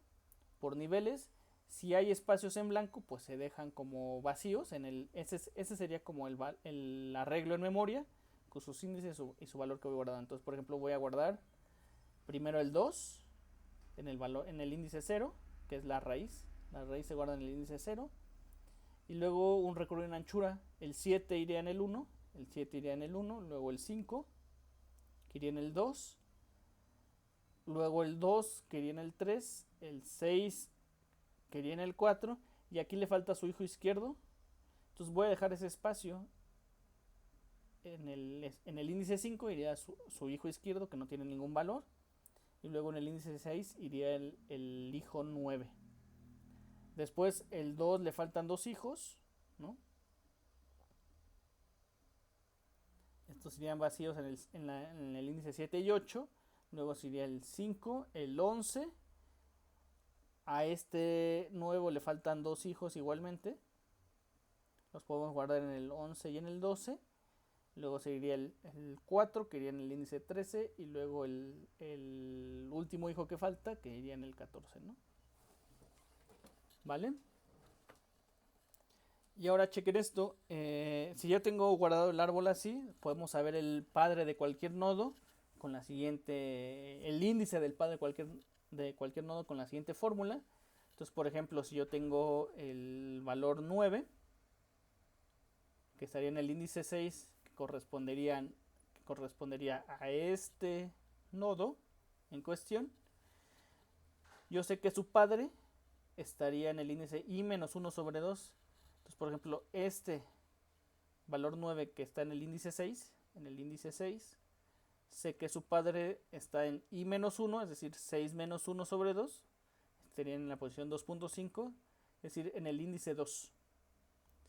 por niveles. Si hay espacios en blanco, pues se dejan como vacíos. Ese sería como el arreglo en memoria con sus índices y su valor que voy guardando. Entonces, por ejemplo, voy a guardar primero el 2 en el índice 0, que es la raíz. La raíz se guarda en el índice 0. Y luego un recorrido en anchura. El 7 iría en el 1. El 7 iría en el 1. Luego el 5, que iría en el 2. Luego el 2, que iría en el 3. El 6, que iría en el 4. Y aquí le falta su hijo izquierdo. Entonces voy a dejar ese espacio. En el índice 5 iría su hijo izquierdo, que no tiene ningún valor. Y luego en el índice 6 iría el hijo 9. Después el 2 le faltan dos hijos, ¿no? estos serían vacíos en el índice 7 y 8. Luego sería el 5, el 11. A este nuevo le faltan 2 hijos igualmente. Los podemos guardar en el 11 y en el 12. Luego seguiría el 4, que iría en el índice 13. Y luego el último hijo que falta, que iría en el 14, ¿no? ¿Vale? Y ahora chequen esto. Si yo tengo guardado el árbol así, podemos saber el padre de cualquier nodo con la siguiente, el índice del padre de cualquier nodo con la siguiente fórmula. Entonces, por ejemplo, si yo tengo el valor 9, que estaría en el índice 6, que correspondería a este nodo en cuestión, yo sé que su padre estaría en el índice i menos 1 sobre 2. Entonces, por ejemplo, este valor 9 que está en el índice 6, sé que su padre está en i menos 1, es decir, 6 menos 1 sobre 2, estaría en la posición 2.5, es decir, en el índice 2.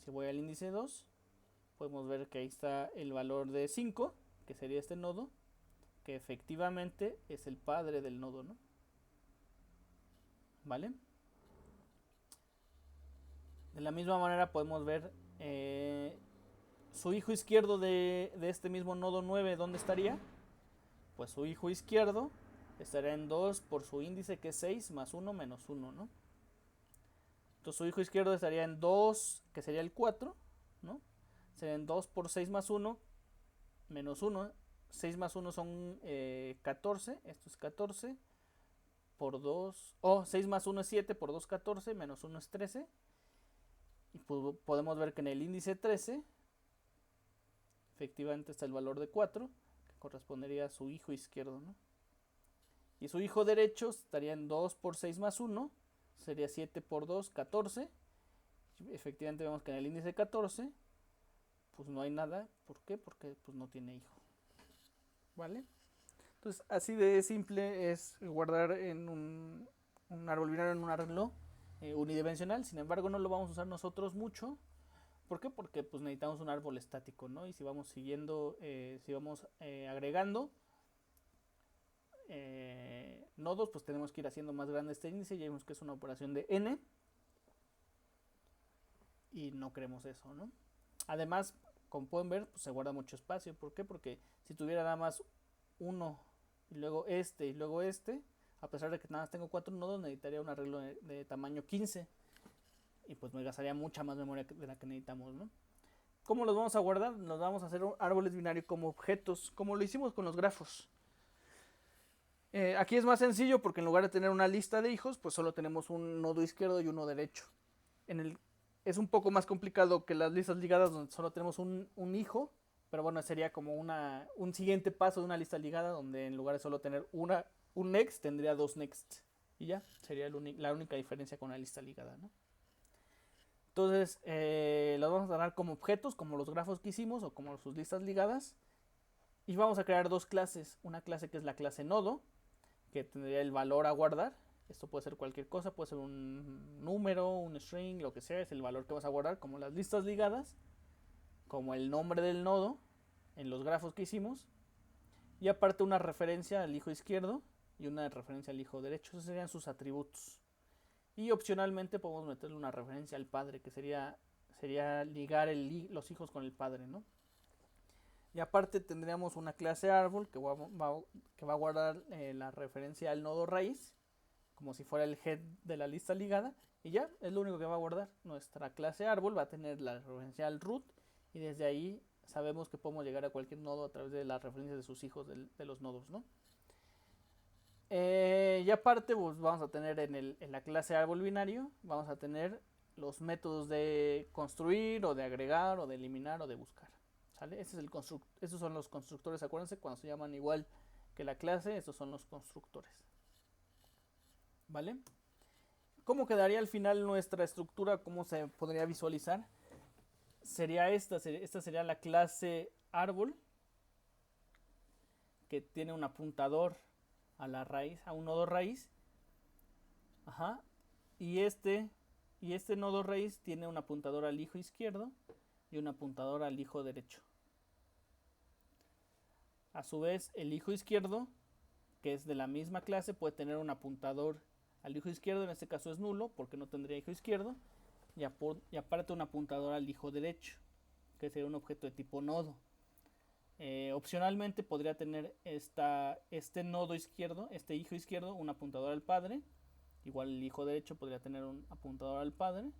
Si voy al índice 2, podemos ver que ahí está el valor de 5, que sería este nodo, que efectivamente es el padre del nodo, ¿no? ¿Vale? De la misma manera podemos ver su hijo izquierdo de este mismo nodo 9, ¿dónde estaría? Pues su hijo izquierdo estaría en 2 por su índice, que es 6 más 1 menos 1, ¿no? Entonces su hijo izquierdo estaría en 2, que sería el 4, ¿no? Sería en 2 por 6 más 1 menos 1. 6 más 1 son 14, esto es 14 por 2, 6 más 1 es 7, por 2 14, menos 1 es 13. Y podemos ver que en el índice 13 efectivamente está el valor de 4, que correspondería a su hijo izquierdo, ¿no? Y su hijo derecho estaría en 2 por 6 más 1, sería 7 por 2, 14. Y efectivamente vemos que en el índice 14 pues no hay nada. ¿Por qué? Porque pues no tiene hijo. ¿Vale? Entonces así de simple es guardar en un árbol binario, en un arreglo unidimensional. Sin embargo, no lo vamos a usar nosotros mucho. ¿Por qué? Porque pues necesitamos un árbol estático, ¿no? Y si vamos siguiendo, si vamos agregando nodos, pues tenemos que ir haciendo más grande este índice. Ya vemos que es una operación de n. Y no queremos eso, ¿no? Además, como pueden ver, pues se guarda mucho espacio. ¿Por qué? Porque si tuviera nada más uno y luego este, a pesar de que nada más tengo 4 nodos, necesitaría un arreglo de tamaño 15. Y pues me gastaría mucha más memoria de la que necesitamos, ¿no? ¿Cómo los vamos a guardar? Nos vamos a hacer árboles binarios como objetos, como lo hicimos con los grafos. Aquí es más sencillo porque en lugar de tener una lista de hijos, pues solo tenemos un nodo izquierdo y uno derecho. Es un poco más complicado que las listas ligadas donde solo tenemos un hijo, pero bueno, sería como un siguiente paso de una lista ligada donde en lugar de solo tener un next, tendría 2 next. Y ya, sería la única diferencia con la lista ligada, ¿no? Entonces, los vamos a dar como objetos, como los grafos que hicimos o como sus listas ligadas. Y vamos a crear 2 clases. Una clase que es la clase nodo, que tendría el valor a guardar. Esto puede ser cualquier cosa, puede ser un número, un string, lo que sea, es el valor que vas a guardar, como las listas ligadas, como el nombre del nodo en los grafos que hicimos, y aparte una referencia al hijo izquierdo y una referencia al hijo derecho. Esos serían sus atributos. Y opcionalmente podemos meterle una referencia al padre, que sería ligar los hijos con el padre, ¿no? Y aparte tendríamos una clase árbol que va a guardar la referencia al nodo raíz, como si fuera el head de la lista ligada, y ya es lo único que va a guardar. Nuestra clase árbol va a tener la referencia al root, y desde ahí sabemos que podemos llegar a cualquier nodo a través de las referencias de sus hijos de los nodos, ¿no? Y aparte pues vamos a tener en la clase árbol binario, vamos a tener los métodos de construir o de agregar o de eliminar o de buscar, ¿sale? Esos son los constructores, acuérdense, cuando se llaman igual que la clase, estos son los constructores, ¿vale? ¿Cómo quedaría al final nuestra estructura? ¿Cómo se podría visualizar? Esta sería la clase árbol, que tiene un apuntador a la raíz, a un nodo raíz. Ajá. Y este nodo raíz tiene un apuntador al hijo izquierdo y un apuntador al hijo derecho. A su vez, el hijo izquierdo, que es de la misma clase, puede tener un apuntador al hijo izquierdo, en este caso es nulo porque no tendría hijo izquierdo, y aparte un apuntador al hijo derecho, que sería un objeto de tipo nodo. Opcionalmente podría tener este nodo izquierdo, este hijo izquierdo, un apuntador al padre. Igual el hijo derecho podría tener un apuntador al padre.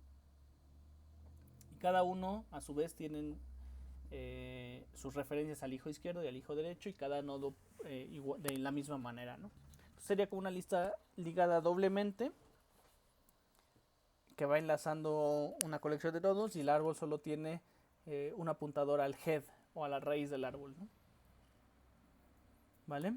Y cada uno a su vez tienen sus referencias al hijo izquierdo y al hijo derecho, y cada nodo de la misma manera, ¿no? Entonces sería como una lista ligada doblemente que va enlazando una colección de nodos, y el árbol solo tiene un apuntador al head o a la raíz del árbol, ¿no? ¿Vale?